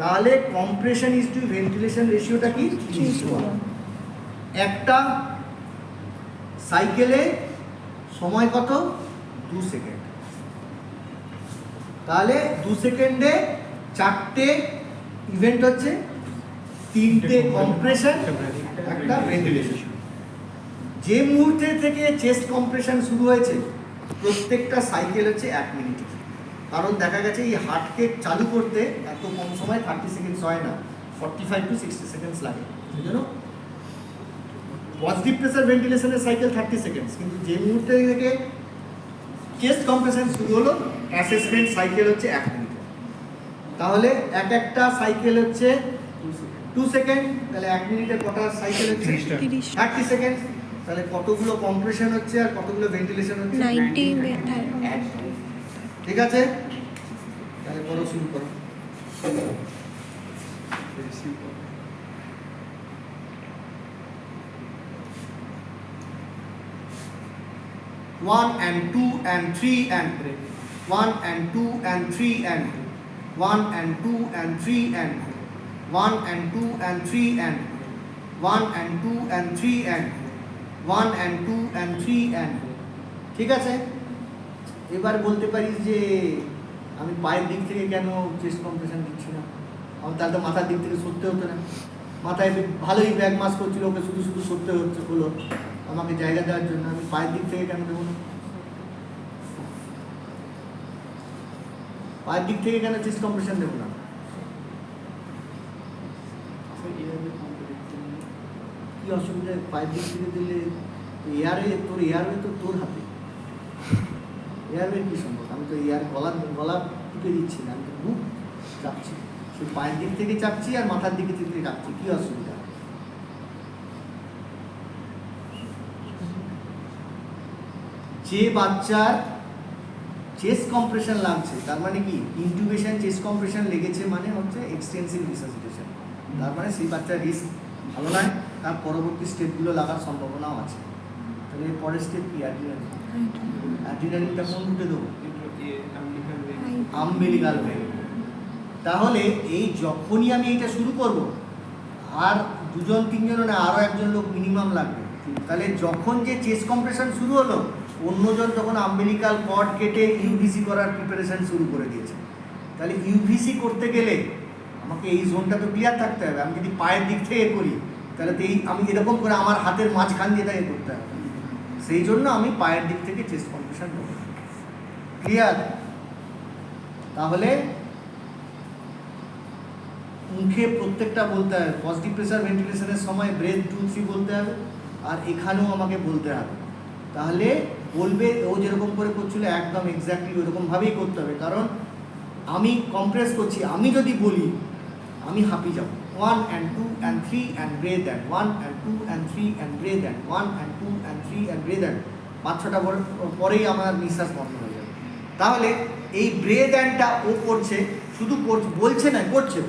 তাহলে কম্প্রেশন ইজ টু ভেন্টিলেশন রেশিওটা কি? 3:1। একটা সাইকেলে সময় কত? 2 সেকেন্ড। তাহলে 2 সেকেন্ডে 4টে ইভেন্ট হচ্ছে, 3টে কম্প্রেশন, একটা ভেন্টিলেশন। যে মুহূর্তে থেকে চেস্ট কম্প্রেশন শুরু হয়েছে প্রত্যেকটা সাইকেল হচ্ছে 1 মিনিট। কারণ দেখা গেছে এই হার্টকে চালু করতে এত কম সময় 30 সেকেন্ডস হয় না, 45 to 60 সেকেন্ডস লাগে। সেই জন্য পজিটিভ প্রেসার ভেন্টিলেশনের সাইকেল 30 সেকেন্ডস, কিন্তু যে মুহূর্তে থেকে চেস্ট কম্প্রেশন শুরু হলো অ্যাসেসমেন্ট সাইকেল হচ্ছে 1 মিনিট। তাহলে একটা সাইকেল হচ্ছে 2 সেকেন্ড, তাহলে 1 মিনিটে কটা সাইকেল হচ্ছে? 30 সেকেন্ড। তাহলে কতগুলো কম্প্রেশন হচ্ছে আর কতগুলো ভেন্টিলেশন হচ্ছে? 90 ঠিক আছে, তাহলে করো, শুরু করো। 1 and 2 and 3 and 1 and 2 and 3 and 1 and 2 and 3 and 1 and 2 and 3 and 1 and 2 and 3 and 1 and 2 and 3 and। ঠিক আছে, এবার বলতে পারিস যে আমি পায়ের দিক থেকে কেন চেস্ট কম্প্রেশন দিচ্ছি না? আমার তাহলে তো মাথার দিক থেকে সরতে হতো না। মাথায় ভালোই ব্যাগ মাস করছিল, ওকে শুধু শুধু সরতে হলো আমাকে জায়গা দেওয়ার জন্য। আমি পায়ের দিক থেকে কেন দেবো না? পায়ের দিক থেকে কেন চেস্ট কম্প্রেশন দেবো না? কি অসুবিধা? পায়ের দিক থেকে দিলে এয়ারওয়ে তো তোর হাতে। এয়ারওয়ে কি সম্ভব? আমি তো গলা টিপে দিচ্ছি না, আমি তো মুখ চাপছি। সেই পায়ের দিক থেকে চাপছি আর মাথার দিকে থেকে চাপছি, কি অসুবিধা? যে বাচ্চার চেস্ট কম্প্রেশন লাগছে তার মানে কি ইনটিউবেশন চেস্ট কম্প্রেশন লেগেছে মানে হচ্ছে এক্সটেন্সিভ রিসাসিটেশন, তার মানে সেই বাচ্চার রিস্ক ভালো নয়, তার পরবর্তী স্টেপগুলো লাগার সম্ভাবনাও আছে। তাহলে পরের স্টেপ কি? অ্যাড্রিনালিনটা কোন রুটে দেবো? Umbilical vein. তাহলে এই যখনই আমি এইটা শুরু করব, আর 2-3 না আরও একজন লোক মিনিমাম লাগবে। তাহলে যখন যে চেস্ট কম্প্রেশন শুরু হলো, অন্যজন তখন আম্বিলিকাল কর্ড কেটে ইউডিসি করার প্রিপারেশন শুরু করে দিয়েছে। তাহলে ইউভিসি করতে গেলে আমাকে এই জোনটা তো ক্লিয়ার থাকতে হবে। আমি যদি পায়ের দিক থেকে করি তাহলে তো এই আমি এরকম করে আমার হাতের মাঝখান দিয়ে তাকে করতে হবে, সেই জন্য আমি পায়ের দিক থেকে চেস্ট কম্প্রেশন করব। ক্লিয়ার? তাহলে মুখে প্রত্যেকটা বলতে হবে, পজিটিভ প্রেসার ভেন্টিলেশনের সময় ব্রেথ 2-3 বলতে হবে, আর এখানেও আমাকে বলতে হবে। তাহলে বলবে ও যেরকম করে করছিল একদম এক্স্যাক্টলি ওরকমভাবেই করতে হবে, কারণ আমি কম্প্রেস করছি। আমি যদি বলি আমি হাঁপিয়ে যাব, 1 and 2 and 3 and breathe and 1 and 2 and 3 and breathe and 1 and 2 and 3 and breathe and 5-6টা পরেই আমার নিঃশ্বাস বন্ধ হয়ে যাবে। তাহলে এই ব্রেথ অ্যান্ডটা ও করছে, শুধু বলছে না, করছে।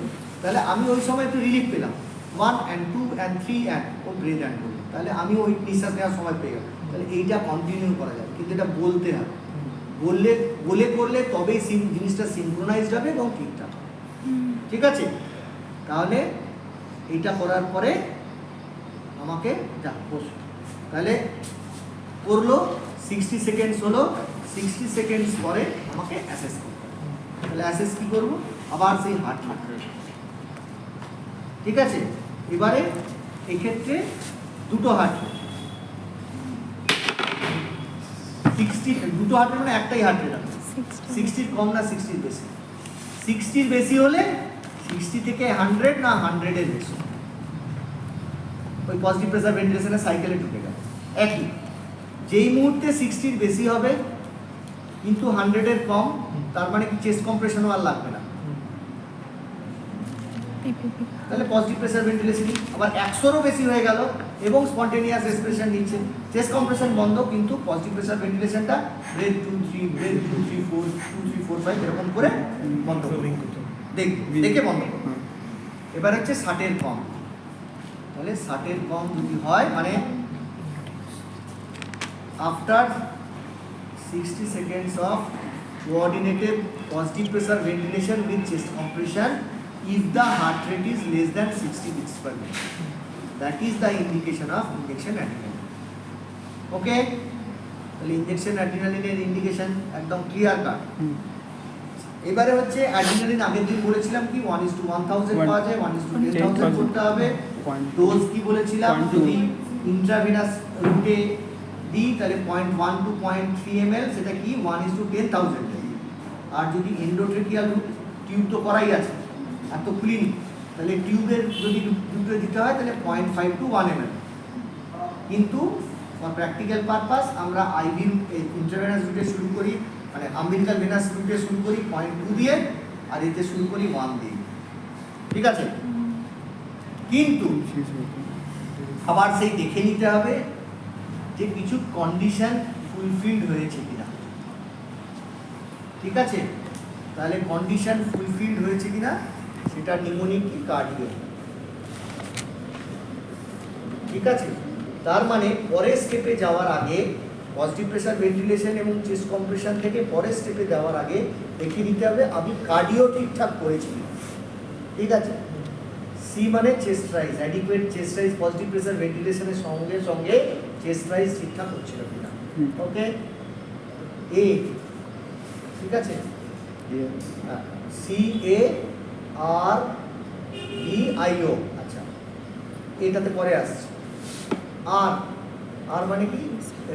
তাহলে আমি ওই সময় একটু রিলিফ পেলাম, 1 and 2 and 3 and ও ব্রেথ অ্যান্ড করলো, তাহলে আমি ওই নিঃশ্বাস নেওয়ার সময় পেয়ে গেলাম। তাহলে এইটা কন্টিনিউ করা যাবে, কিন্তু এটা বলতে হবে। বলে করলে তবেই জিনিসটা সিনক্রোনাইজড হবে এবং ঠিকঠাক হবে। ঠিক আছে? তাহলে এইটা করার পরে আমাকে তাহলে করলো, 60 সেকেন্ডস হলো, 60 সেকেন্ডস পরে আমাকে অ্যাসেস করতে হবে। তাহলে অ্যাসেস কী করবো? আবার সেই হার্ট রেট। ঠিক আছে? এবারে এক্ষেত্রে দুটো হার্ট রেট, 60 দুটো হার্ট রেট মানে একটাই হার্ট রেট আছে, 60-র কম না 60-র বেশি। 60-র বেশি হলে 60 থেকে 100 না 100-এর বেশি, ওই পজিটিভ প্রেসার ভেন্টিলেশনের সাইকেলে ঢুকে গেল। একই যেই মুহূর্তে 60-র বেশি হবে কিন্তু 100-এর কম, তার মানে কি চেস্ট কম্প্রেশনও আর লাগবে না, তাহলে পজিটিভ প্রেসার ভেন্টিলেশন। আবার 100-রও বেশি হয়ে গেল এবং স্পন্টেনিয়াস রেসপিরেশন নিচ্ছে, চেস্ট কম্প্রেশন বন্ধ, কিন্তু পজিটিভ প্রেসার ভেন্টিলেশনটা ব্রেথ 2-3 ব্রেথ 2-3 4 2-3 4 5 এরকম করে বন্ধ করবে, দেখে বন্ধ করবে। এবার হচ্ছে 60-এর কম। তাহলে 60-এর কম যদি হয় মানে after 60 seconds of coordinated positive pressure ventilation with chest compression, if the heart rate is less than 60 beats per minute, that is the indication of injection adrenaline. Okay? তাহলে ইনজেকশন অ্যাড্রিনালিনের ইন্ডিকেশন একদম ক্লিয়ার কাট। এবারে হচ্ছে অ্যাড্রিনালিন আগের দিন বলেছিলাম কি 1:1000 পাওয়া যায়, 1:10,000 করতে হবে। ডোজ কি বলেছিলাম? যদি ইন্ট্রাভেনাস রুটে দিই তাহলে 0.1 to 0.3 ml, সেটা কি 1:10,000। আর যদি এন্ডোট্রেকিয়াল টিউব তো করাই আছে, আর তো খুলিনি, তাহলে টিউবের যদি দুটো দিতে হয় তাহলে 0.5 to 1 ml। কিন্তু ফর প্র্যাকটিক্যাল পারপাস আমরা আইভি ইন্ট্রাভেনাস রুটে শুরু করি, মানে আম্বিলিকাল ভেনাস রুটে শুরু করি 0.2 দিয়ে, আর এতে শুরু করি 1 দিয়ে। ঠিক আছে? কিন্তু আবার সেই দেখে নিতে হবে যে কিছু কন্ডিশন ফুলফিলড হয়েছে কিনা। ঠিক আছে? তাহলে কন্ডিশন ফুলফিলড হয়েছে কিনা সেটা নিউমোনিক কি কার্ডিও। ঠিক আছে? তার মানে পরের স্টেপে যাওয়ার আগে পজিটিভ প্রেসার ভেন্টিলেশন এবং চেস্ট কম্প্রেশন থেকে পরের স্টেপে যাওয়ার আগে দেখে নিতে হবে আমি কার্ডিও ঠিকঠাক করেছি। ঠিক আছে? সি মানে chest rise, adequate chest rise, positive pressure ভেন্টিলেশনের সঙ্গে সঙ্গে চেস্ট রাইজ ঠিকঠাক হচ্ছিল কিনা। ওকে? এ ঠিক আছে? C A R B I O. আচ্ছা, এটাতে পরে আসছে। আর আর মানে কি?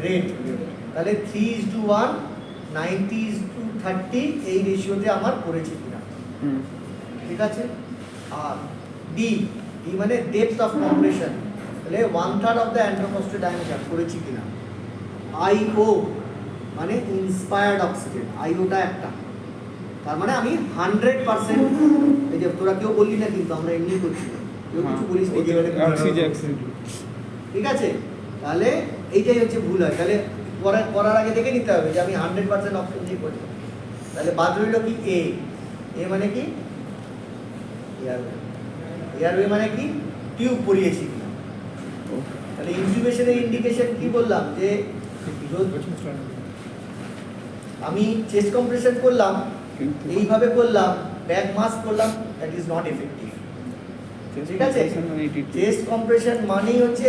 রেট। তাহলে 3:1 90:30 এই রেশিওতে আমার করেছে কিনা। ঠিক আছে? আর ডি, ডি মানে ডেপথ অফ কম্প্রেশন, তাহলে 1/3 অফ দ্য অ্যান্ট্রোকস্টাল ডায়ামিটার করেছি কিনা। আইও মানে ইন্সপায়ার্ড অক্সিজেন, আইওটা একটা, তার মানে আমি 100%, এই যে তোরা কেউ বললি না কিন্তু আমরা এমনি করছি, কেউ কিছু বলিস না। ঠিক আছে? তাহলে এইটাই হচ্ছে ভুল হয়। তাহলে করার আগে দেখে নিতে হবে যে আমি 100% অক্সিজেন দিয়ে করছি। তাহলে বাদ রইল কি? এ। এ মানে কি? এয়ারওয়ে। এয়ারওয়ে মানে কি? টিউব পরিয়েছি কিনা। তাহলে ইনকিউবেশনের ইন্ডিকেশন কি বললাম? যে আমি চেস্ট কম্প্রেশন করলাম, এইভাবে করলাম, ব্যাক মাস্ক করলাম, দ্যাট ইজ নট এফেক্টিভ। ঠিক আছে? চেস্ট কম্প্রেশন মানেই হচ্ছে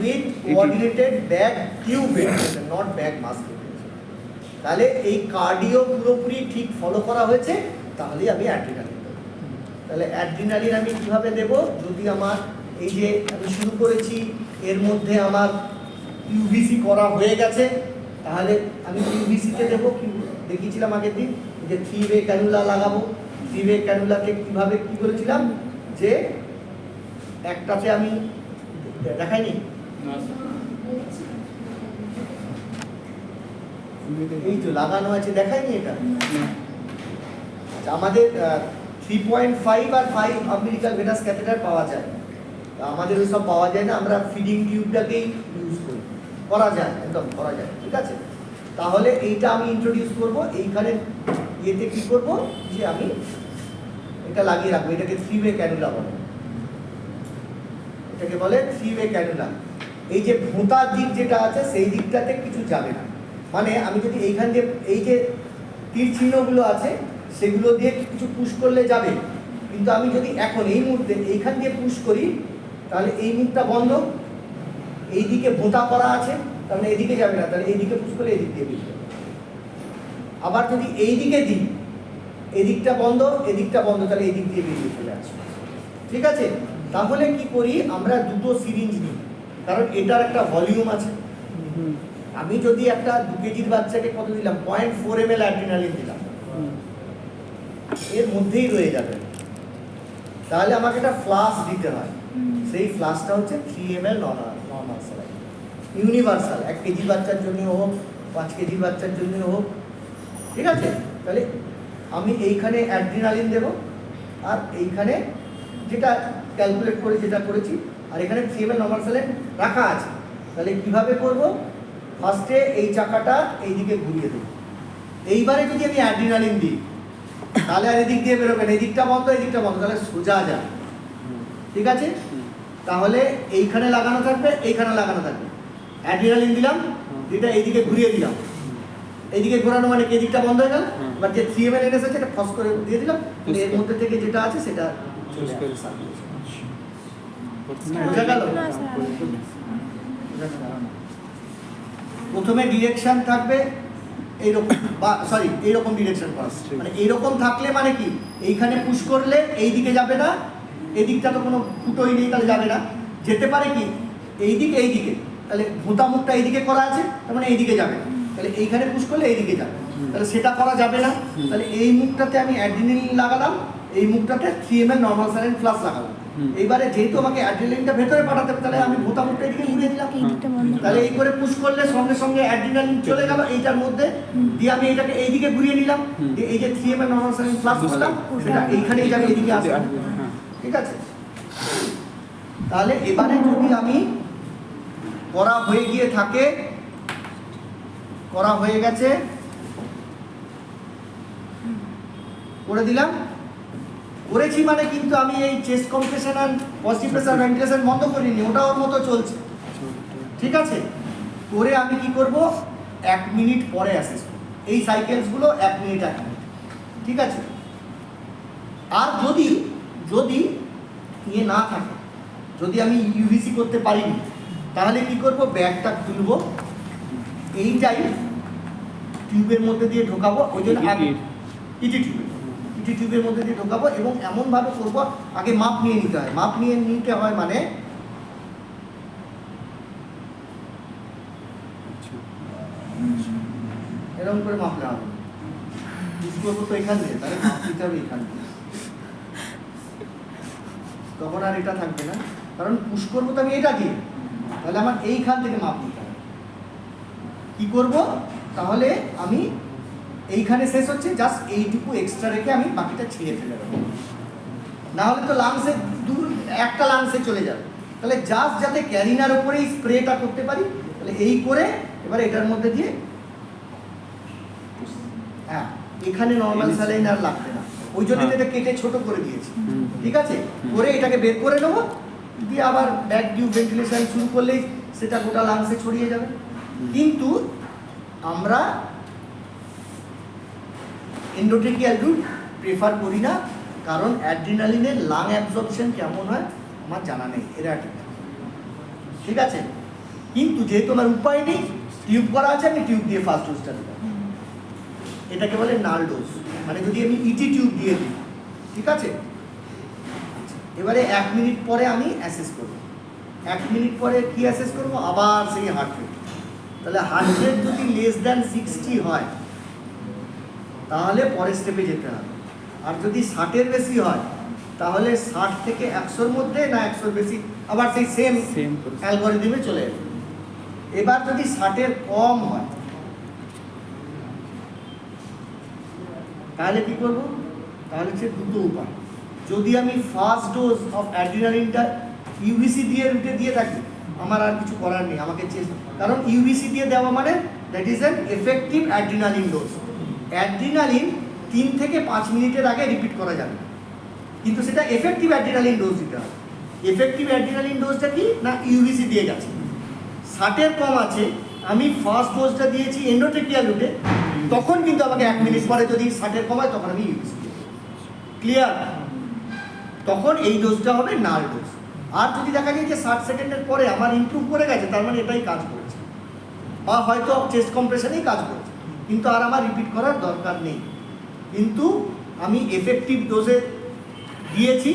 with coordinated back tube ventilation, not back mask ventilation. তাহলে এই কার্ডিও পুরোপুরি ঠিক ফলো করা হয়েছে, তাহলেই আমি অ্যাড্রিনালিন দেবো। তাহলে অ্যাড্রিনালিন আমি কীভাবে দেব? যদি আমার এই যে আমি শুরু করেছি এর মধ্যে আমার ইউভিসি করা হয়ে গেছে, তাহলে আমি ইউভিসিতে দেবো। কি দেখিয়েছিলাম আগের দিন যে 3-way ক্যানুলা লাগাবো। 3-way ক্যানুলাকে কীভাবে কী করেছিলাম, যে একটাতে আমি দেখাইনি, এই তো লাগানো আছে, দেখাইনি এটা। আচ্ছা, আমাদের 3.5 আর 5 আম্বিলিকাল ভেনাস ক্যাথেটার পাওয়া যায়, আমাদের ওইসব পাওয়া যায় না, আমরা ফিডিং টিউবটাকেই ইউজ করি। করা যায়, একদম করা যায়, ঠিক আছে। তাহলে এইটা আমি ইন্ট্রোডিউস করব। এইখানে ইয়েতে কি করব, যে আমি এটা লাগিয়ে রাখবো। এটাকে 3-way ক্যানুলা বলে, এটাকে বলে 3-way ক্যানুলা। এই যে ভোঁতার দিক যেটা আছে সেই দিকটাতে কিছু যাবে না। মানে আমি যদি এইখান দিয়ে এই যে তীর চিহ্নগুলো আছে সেগুলো দিয়ে কিছু পুশ করলে যাবে, কিন্তু আমি যদি এখন এই মুহূর্তে এইখান দিয়ে পুশ করি তাহলে এই মুখটা বন্ধ, এই দিকে ভোঁতা করা আছে, তাহলে এইদিকে যাবে না, তাহলে এইদিকে পুশ করলে এদিক দিয়ে বেরিয়ে যাবে। আবার যদি এই দিকে দিই, এদিকটা বন্ধ, এদিকটা বন্ধ, তাহলে এই দিক দিয়ে বেরিয়ে চলে আসবে, ঠিক আছে। তাহলে কি করি, আমরা দুটো সিরিঞ্জ নিই, কারণ এটার একটা ভলিউম আছে। আমি যদি একটা 2 কেজির বাচ্চাকে কত দিলাম, 0.4 ml অ্যাড্রিনালিন দিলাম, এর মধ্যেই রয়ে যাবে। তাহলে আমাকে একটা ফ্লাস্ক দিতে হয়, সেই ফ্লাস্কটা হচ্ছে 3 ml normal saline, universal. 1 KG বাচ্চার জন্য হোক, 5 কেজি বাচ্চার জন্য হোক, ঠিক আছে। তাহলে আমি এইখানে অ্যাড্রিনালিন দেব, আর এইখানে যেটা ক্যালকুলেট করে যেটা করেছি, আর এখানে 3 ml নর্মাল স্যালাইন রাখা আছে। তাহলে কিভাবে করব, ফার্স্টে এই চাকাটা এইদিকে ঘুরিয়ে দেবো। এইবারে যদি আমি অ্যাড্রিনালিন দিই তাহলে আর এদিক দিয়ে বেরোবে না, এদিকটা বন্ধ, এদিকটা বন্ধ, তাহলে সোজা যাবে, ঠিক আছে। তাহলে এইখানে লাগানো থাকবে, এইখানে লাগানো থাকবে। অ্যাড্রিনালিন দিলাম, যেটা এইদিকে ঘুরিয়ে দিলাম, এইদিকে ঘোরানো মানে এদিকটা বন্ধ হয়ে গেল। এবার যে 3 ml এনেছে সেটা ফস করে দিয়ে দিলাম, এর মধ্যে থেকে যেটা আছে সেটা চলে আসবে। বোঝা গেল? প্রথমে ডিরেকশন থাকবে এইরকম, বা সরি এইরকম ডিরেকশন করা, মানে এইরকম থাকলে মানে কি, এইখানে পুশ করলে এই দিকে যাবে না, এদিকটা তো কোনো ফুটোই নেই, তাহলে যাবে না। যেতে পারে কি এইদিকে, এইদিকে, তাহলে ভোঁতা মুখটা এইদিকে করা আছে, তার মানে এইদিকে যাবে না, তাহলে এইখানে পুশ করলে এইদিকে যাবে, তাহলে সেটা করা যাবে না। তাহলে এই মুখটাতে আমি অ্যাড্রিনালিন লাগালাম, এই মুখটাতে 3 ml নর্মাল স্যালাইন প্লাস লাগালাম। এইবারে যেহেতু আমাকে অ্যাড্রিনালিনটা ভেতরে পাঠাতে হবে, তাহলে আমি ভোঁতা মুখটা এদিকে ঘুরিয়ে দিলাম, তাহলে এই করে পুশ করলে সঙ্গে সঙ্গে অ্যাড্রিনালিন চলে গেল এইটার মধ্যে দিয়ে। আমি এটাকে এইদিকে ঘুরিয়ে নিলাম, এই যে 3 ml নর্মাল স্যালাইন প্লাস করলাম, সেটা এইখানেই যাবে, এইদিকে আসবে, ঠিক আছে। তাহলে এবারে যদি আমি করা হয়ে গিয়ে থাকে, করা হয়ে গেছে, করে দিলাম, করেছি মানে কিন্তু আমি এই চেস্ট কম্প্রেশন আর পজিটিভ প্রেসার ভেন্টিলেশন বন্ধ করিনি, ওটা ওর মতো চলছে, ঠিক আছে। করে আমি কি করব, 1 মিনিট পরে অ্যাসেস করব এই সাইকেলসগুলো, 1 মিনিট 1 মিনিট, ঠিক আছে। আর যদি যদি ইয়ে না থাকে, যদি আমি ইউভিসি করতে পারিনি, তাহলে কি করব, ব্যাগটা খুলব, এইটাই টিউবের মধ্যে দিয়ে ঢোকাবো, ওই জন্য আগে ইটি টিউবের মধ্যে দিয়ে ঢোকাবো, এবং এমনভাবে করবো, আগে মাপ নিয়ে নিতে হয়। মাপ নিয়ে নিতে হয় মানে এরকম করে মাপ নেওয়া হবে, পুশ করবো তো এখান দিয়ে, তাহলে মাপ নিতে হবে এখান দিয়ে, তখন আর এটা থাকবে না, কারণ পুশ করবো তো আমি এটা দিয়ে, তাহলে আমার এইখান থেকে মাপ নিতে হবে। কি করব, তাহলে আমি এইখানে শেষ হচ্ছে, জাস্ট এইটুকু এক্সট্রা রেখে আমি বাকিটা ছিঁড়ে ফেলে দেবো, না হলে তো লাংসে দূর, একটা লাংসে চলে যাবে। তাহলে জাস্ট যাতে ক্যারিনার উপরেই স্প্রেটা করতে পারি, তাহলে এই করে এবার এটার মধ্যে দিয়ে, হ্যাঁ এখানে নর্মাল স্যালাইন আর লাগবে না, ওই জন্য এটা কেটে ছোট করে দিয়েছি, ঠিক আছে। করে এটাকে বের করে নেবো, দিয়ে আবার ব্যাক টিউব ভেন্টিলেশন শুরু করলেই সেটা গোটা লাংসে ছড়িয়ে যাবে। কিন্তু আমরা এন্ডোট্রেকিয়াল রুট প্রেফার করি না, কারণ অ্যাড্রিনালিনের লাং অ্যাবজর্পশন কেমন হয় আমার জানা নেই, এরাটিক, ঠিক আছে। কিন্তু যেহেতু আমার উপায় নেই, টিউব করা আছে, আমি টিউব দিয়ে ফার্স্ট ডোজটা দিলাম, এটাকে বলে নাল ডোজ, মানে যদি আমি ইটি টিউব দিয়ে দিই, ঠিক আছে। এবারে 1 মিনিট পরে আমি অ্যাসেস করব। 1 মিনিট পরে কি অ্যাসেস করব? আবার সেই হার্ট রেট। তাহলে হার্ট রেট যদি লেস দ্যান 60 হয় তাহলে পরের স্টেপে যেতে হবে। আর যদি 60-এর বেশি হয় তাহলে 60 থেকে 100-র মধ্যে না 100-র বেশি আবার সেই সেম অ্যালগরিদমে চলে যাবে। এবার যদি 60-এর কম হয় তাহলে কি করব? তাহলে হচ্ছে দুটো উপায়। যদি আমি ফার্স্ট ডোজ অফ অ্যাড্রিনালিনটা ইউভিসি দিয়ে রুটে দিয়ে থাকি, আমার আর কিছু করার নেই, আমাকে কারণ ইউভিসি দিয়ে দেওয়া মানে that is an effective adrenaline dose. Adrenaline 3 থেকে 5 মিনিটের আগে রিপিট করা যাবে, কিন্তু সেটা এফেক্টিভ অ্যাড্রিনালিন ডোজ দিতে হবে। এফেক্টিভ অ্যাড্রিনালিন ডোজটা কি না ইউভিসি দিয়ে গেছে, 60-এর কম আছে, আমি ফার্স্ট ডোজটা দিয়েছি এন্ডোট্রেকিয়াল রুটে, তখন কিন্তু আমাকে 1 মিনিট পরে যদি 60-এর কম হয় তখন আমি ইউভিসি দিই। ক্লিয়ার? তখন এই ডোজটা হবে নাল ডোজ। আর যদি দেখা যায় যে 60 সেকেন্ডের পরে আমার ইমপ্রুভ করে গেছে, তার মানে এটাই কাজ করেছে, বা হয়তো চেস্ট কম্প্রেশনেই কাজ করেছে, কিন্তু আর আমার রিপিট করার দরকার নেই। কিন্তু আমি এফেক্টিভ ডোজে দিয়েছি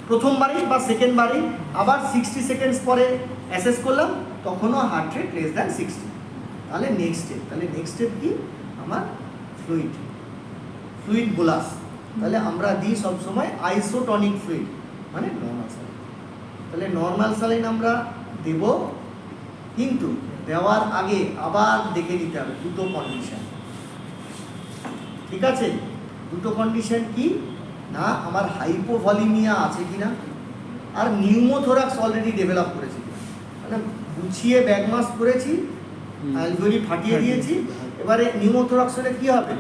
প্রথমবারেই বা সেকেন্ডবারেই, আবার 60 সেকেন্ডস পরে অ্যাসেস করলাম, তখনও হার্ট রেট লেস দ্যান 60। তাহলে নেক্সট স্টেপ কি? আমার ফ্লুইড বোলাস। তাহলে আমরা দিই সবসময় আইসোটনিক ফ্লুইড, মানে নর্মাল স্যালাইন। তাহলে নর্মাল স্যালাইন আমরা দেব, কিন্তু দেওয়ার আগে আবার দেখে নিতে হবে দুটো কন্ডিশন, ঠিক আছে? দুটো কন্ডিশন কি না, আমার হাইপোভলিমিয়া আছে কিনা, আর নিউমোথোরাক্স অলরেডি ডেভেলপ করেছি, মানে গুছিয়ে ব্যাগ মাস্ক করেছি, অ্যালভিওলি ফাটিয়ে দিয়েছি। এবারে নিউমোথোরাক্স হলে কি হবে?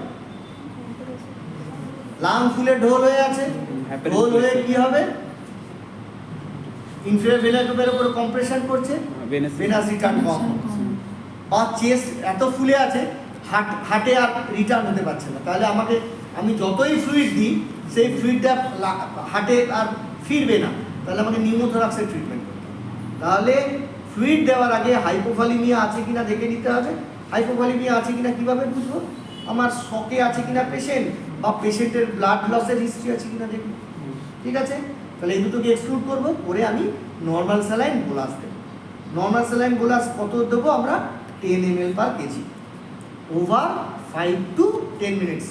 লাং ফুলে ঢোল হয়ে আছে, ঢোল হয়ে কি হবে? ইনফেরিয়র ভেনাস টিউবের উপর কম্প্রেশন করছে, ভেনাস রিটার্ন কম, বা চেস্ট এত ফুলে আছে হার্টে আর রিটার্ন হতে পারছে না। তাহলে আমি যতই ফ্লুইড দিই সেই ফ্লুইডটা হার্টে আর ফিরবে না, তাহলে আমাকে নিউমোথোরাক্সের ট্রিটমেন্ট করতে হবে। তাহলে ফ্লুইড দেওয়ার আগে হাইপোভলিমিয়া আছে কিনা দেখে নিতে হবে। হাইপোভলিমিয়া আছে কিনা কিভাবে বুঝবো? আমার শকে আছে কিনা পেশেন্ট, বা পেশেন্টের ব্লাড লসের হিস্ট্রি আছে কিনা দেখবো, ঠিক আছে? তাহলে এই দুটোকে এক্সক্লুড করবো, করে আমি নর্মাল স্যালাইন বোলাস দেবো। নর্মাল স্যালাইন বোলাস কত দেবো আমরা? 10 ml per kg over 5 to 10 minutes.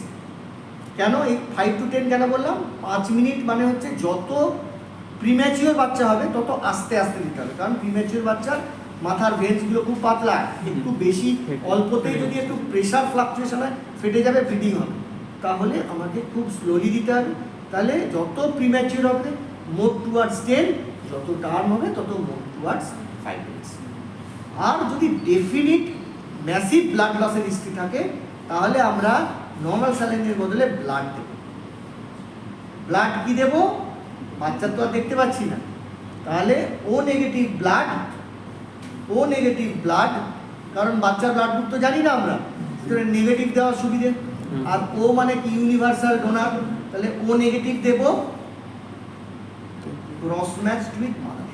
কেন এই 5 to 10 কেন বললাম? 5 মিনিট মানে হচ্ছে যত প্রিম্যাচিওর বাচ্চা হবে তত আস্তে আস্তে দিতে হবে, কারণ প্রিম্যাচিওর বাচ্চার মাথার ভেন্সগুলো খুব পাতলা, একটু বেশি অল্পতেই যদি একটু প্রেশার ফ্লাকচুয়েশন হয় ফেটে যাবে, ব্লিডিং হবে, তাহলে আমাকে খুব স্লোলি দিতে হবে। তাহলে যত প্রিম্যাচিওর হবে মোর টুয়ার্ডস 10, যত টার্ম হবে তত মোর টুয়ার্ডস 5 মিনিটস। আর যদি ডেফিনিট ম্যাসিভ ব্লাড লসের হিস্ট্রি থাকে তাহলে আমরা নর্মাল স্যালাইনের বদলে ব্লাড দেব। ব্লাড কি দেব? বাচ্চা তো আর দেখতে পাচ্ছি না, তাহলে ও নেগেটিভ ব্লাড, কারণ বাচ্চার ব্লাড গ্রুপ তো জানি না আমরা, নেগেটিভ দেওয়ার সুবিধে। আর ও মানে কি? ইউনিভার্সাল ডোনার, তাহলে ও নেগেটিভ দেব cross match with mother.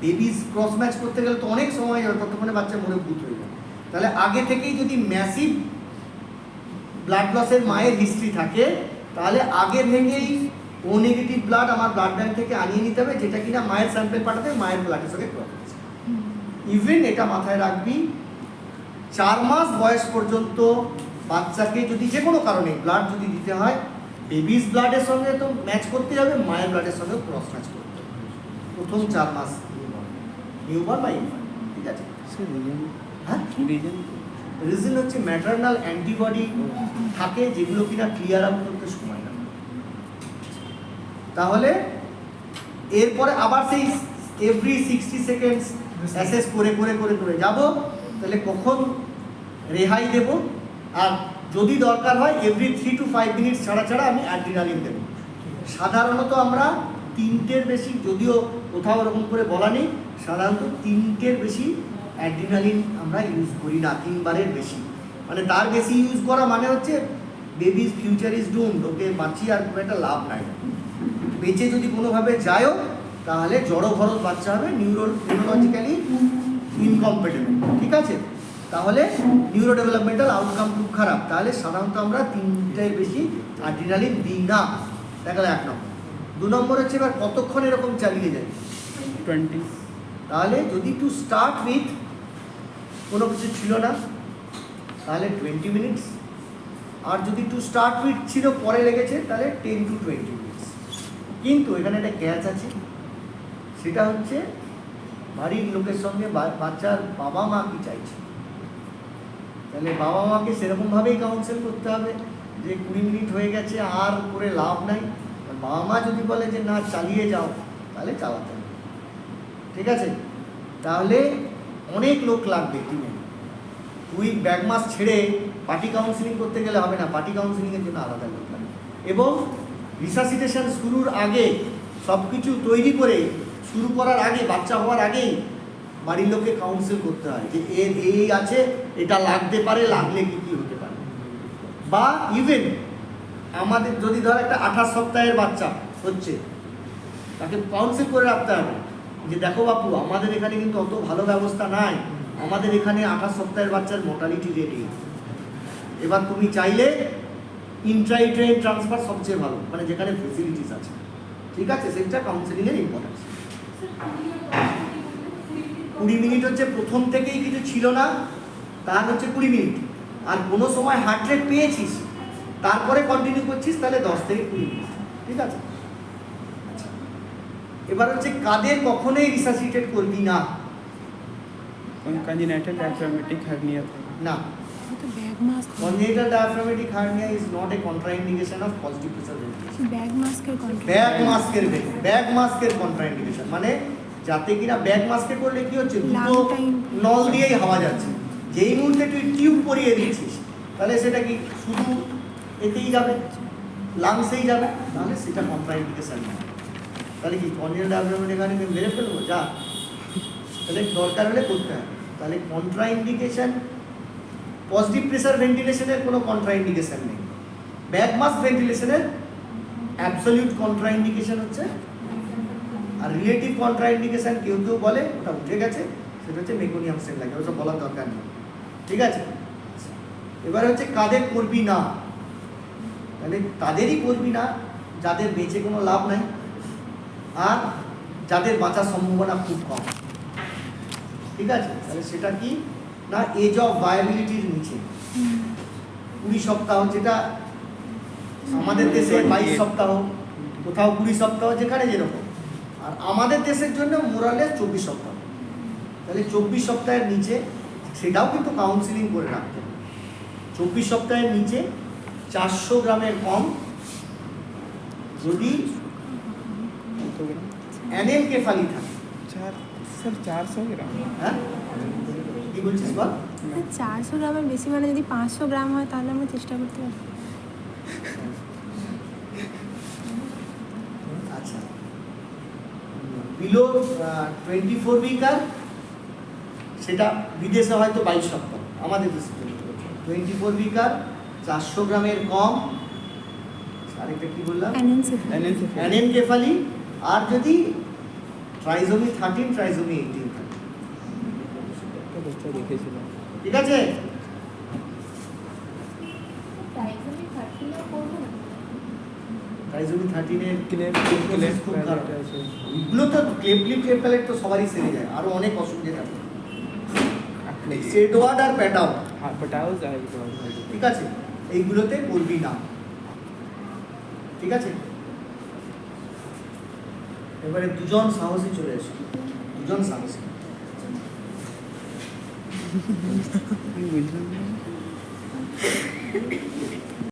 Babies cross match করতে গেলে তো অনেক সময় যাবে, ততক্ষণে বাচ্চা মরে ভূত হয়ে যাবে। তাহলে আগে থেকেই যদি ম্যাসিভ ব্লাড লসের মায়ের হিস্ট্রি থাকে তাহলে আগে থেকেই ও নেগেটিভ ব্লাড আমার ব্লাড ব্যাংক থেকে আনিয়ে নিতে হবে, যেটা কিনা মায়ের স্যাম্পেল পাঠাতে মায়ের ব্লাডের সঙ্গে ক্রস হচ্ছে। ইভেন এটা মাথায় রাখবি, 4 মাস বয়স পর্যন্ত বাচ্চাকে যদি যে কোনো কারণে ব্লাড যদি দিতে হয়, বেবিজ ব্লাডের সঙ্গে তো ম্যাচ করতে হবে, মায়ের ব্লাডের সঙ্গে ক্রস ম্যাচ করতে হবে প্রথম 4 মাস নিউবর্ন বা ইনফ্যান্ট, ঠিক আছে? হ্যাঁ, রিজন হচ্ছে ম্যাটারনাল অ্যান্টিবডি থাকে যেগুলো কিনা ক্লিয়ার আউট করতে সময় লাগে। তাহলে এরপরে আবার সেই এভরি 60 সেকেন্ডস অ্যাসেস করে যাব। তাহলে কখন রেহাই দেব, আর যদি দরকার হয় এভরি 3 to 5 মিনিটস ছাড়া আমি অ্যাড্রিনালিন দেব। সাধারণত আমরা 3টের বেশি, যদিও কোথাও ওরকম করে বলা নেই, সাধারণত 3টের বেশি অ্যাড্রিনালিন আমরা ইউজ করি না, 3 বারের বেশি। মানে তার বেশি ইউজ করা মানে হচ্ছে বেবিজ ফিউচার ইজ ডুমড, ওকে বাঁচিয়ে আর খুব একটা লাভ নাই। বেঁচে যদি কোনোভাবে যায়ও তাহলে জড়ো ভরত বাচ্চা হবে, নিউরোলজিক্যালি ইনকম্পেটেবল, ঠিক আছে? তাহলে নিউরো ডেভেলপমেন্টাল আউটকাম খুব খারাপ। তাহলে সাধারণত আমরা 3টার বেশি অ্যাড্রিনালিন দিই না। দেখা গেল 1 নম্বর। 2 নম্বর হচ্ছে এবার কতক্ষণ এরকম চালিয়ে যায়। 20 তাহলে যদি টু স্টার্ট উইথ কোনো কিছু ছিল না তাহলে 20 মিনিটস, আর যদি টু স্টার্ট উইথ ছিল পরে লেগেছে তাহলে 10 to 20 মিনিটস। কিন্তু এখানে একটা ক্যাচ আছে, সেটা হচ্ছে বাড়ির লোকের সঙ্গে বাচ্চার বাবা মা কি চাইছে। তাহলে বাবা মাকে সেরকমভাবেই কাউন্সেল করতে হবে যে 20 মিনিট হয়ে গেছে আর করে লাভ নাই। বাবা মা যদি বলে যে না চালিয়ে যাও তাহলে চালাতে হবে, ঠিক আছে। তাহলে অনেক লোক লাগবে টিমে। তুই ব্যাক মাস ছেড়ে পার্টি কাউন্সিলিং করতে গেলে হবে না, পার্টি কাউন্সিলিংয়ের জন্য আলাদা লোক লাগবে। এবং রিসাসিটেশন শুরুর আগে সব কিছু তৈরি করে শুরু করার আগে, বাচ্চা হওয়ার আগেই বাড়ির লোককে কাউন্সিল করতে হয় যে এর এই আছে, এটা লাগতে পারে, লাগলে কী কী হতে পারে। বা ইভেন আমাদের যদি ধর একটা 28 সপ্তাহের বাচ্চা হচ্ছে, তাকে কাউন্সিল করে রাখতে হবে যে দেখো বাপু, আমাদের এখানে কিন্তু অত ভালো ব্যবস্থা নাই, আমাদের এখানে 28 সপ্তাহের বাচ্চার মোর্টালিটি রেট এই। এবার তুমি চাইলে ইন্ট্রাইট্রেন ট্রান্সফার সবচেয়ে ভালো, মানে যেখানে ফেসিলিটিস আছে, ঠিক আছে। সেটা কাউন্সিলিংয়ের ইম্পর্টেন্স। 20 মিনিট হচ্ছে প্রথম থেকেই কিছু ছিল না তার হচ্ছে 20 মিনিট, আর কোনো সময় হার্ট রেট পেয়েছিস তারপরে কন্টিনিউ করছিস তাহলে 10 থেকে 20 মিনিট, ঠিক আছে। আচ্ছা, এবার হচ্ছে কাদের কখনোই রিসাসিটেট করবি না। congenital diaphragmatic hernia था। না, তো bag mask, congenital diaphragmatic hernia is not a contraindication of positive pressure ventilation. Bag মাস্কের ব্যাক মাস্কের কন্ট্রাইন্ডিকেশন, মানে যাতে কিনা ব্যাক মাস্কে করলে কি হচ্ছে, দুটো Lung time. নল দিয়েই হাওয়া যাচ্ছে। যেই মুহূর্তে তুই টিউব পরিয়ে দিচ্ছিস তাহলে সেটা কি শুধু এতেই যাবে, লাংসেই যাবে, তাহলে সেটা কন্ট্রাইন্ডিকেশন না। তাহলে কি কর্নিয়াল ডায়াফ্রাগমেটিক হার্নিয়া মেরে ফেলবো যা, তাহলে দরকার হলে করতে হবে। তাহলে কন্ট্রাইন্ডিকেশন, পজিটিভ প্রেসার ভেন্টিলেশনের কোনো কন্ট্রাইন্ডিকেশন নেই। ব্যাক মাস্ক ভেন্টিলেশনের অ্যাবসলিউট কন্ট্রাইন্ডিকেশন হচ্ছে, আর রিলেটিভ কন্ট্রাইন্ডিকেশন কেউ কেউ বলে ওটা উঠে গেছে, সেটা হচ্ছে মেকোনিয়াম সেল লাগে, ওসব বলার দরকার নেই, ঠিক আছে। এবার হচ্ছে কাদের করবি না, তাহলে তাদেরই করবি না যাদের বেঁচে কোনো লাভ নাই আর যাদের বাঁচার সম্ভাবনা খুব কম, ঠিক আছে। তাহলে সেটা কি না, এজ অফ ভায়াবিলিটির নিচে 20 সপ্তাহ, যেটা আমাদের দেশে 22 সপ্তাহ, কোথাও 20 সপ্তাহ, যেখানে যেরকম। আর আমাদের দেশের জন্য মোরালে 24 সপ্তাহ। তাহলে 24 সপ্তাহের নিচে, সেটাও কিন্তু কাউন্সিলিং করে রাখতে হবে। 24 সপ্তাহের নিচে 400 গ্রামের কম যদি तो ग्राम অ্যানেনকেফালি থাকে। 400 ग्राम। হ্যাঁ, কি বলছিস বল। 400 গ্রামের বেশি, মানে যদি 500 গ্রাম হয় তাহলে আমরা চেষ্টা করতে পারি। আচ্ছা, বিলো 24 উইকার, সেটা বিদেশে হয়তো 22 সপ্তাহ, আমাদের দেশে 24 উইকার 400 গ্রামের কম। আরেকটা কি বললাম, অ্যানেনসেফালি। অ্যানেনকেফালি। আর যদি ট্রাইজোমি 13, ট্রাইজোমি 18 থাকে, तो बच्चा देखे ছিলাম। ঠিক আছে। ট্রাইজোমি 13 করবো না। ট্রাইজোমি 13 এর ক্লেপ খুব খারাপ। আছে। এগুলো তো ক্লেপ প্যালেট তো সবারই সেরে যায়, আরো অনেক অসুবিধা থাকে। আপনি সেডওয়ার্ড আর প্যাটাও, হ্যাঁ পটাও যায় তো। ঠিক আছে, এইগুলোতে করবি না, ঠিক আছে। এবারে দুজন সাহসী চলে এসো, দুজন সাহসী। আমি বুঝলাম না।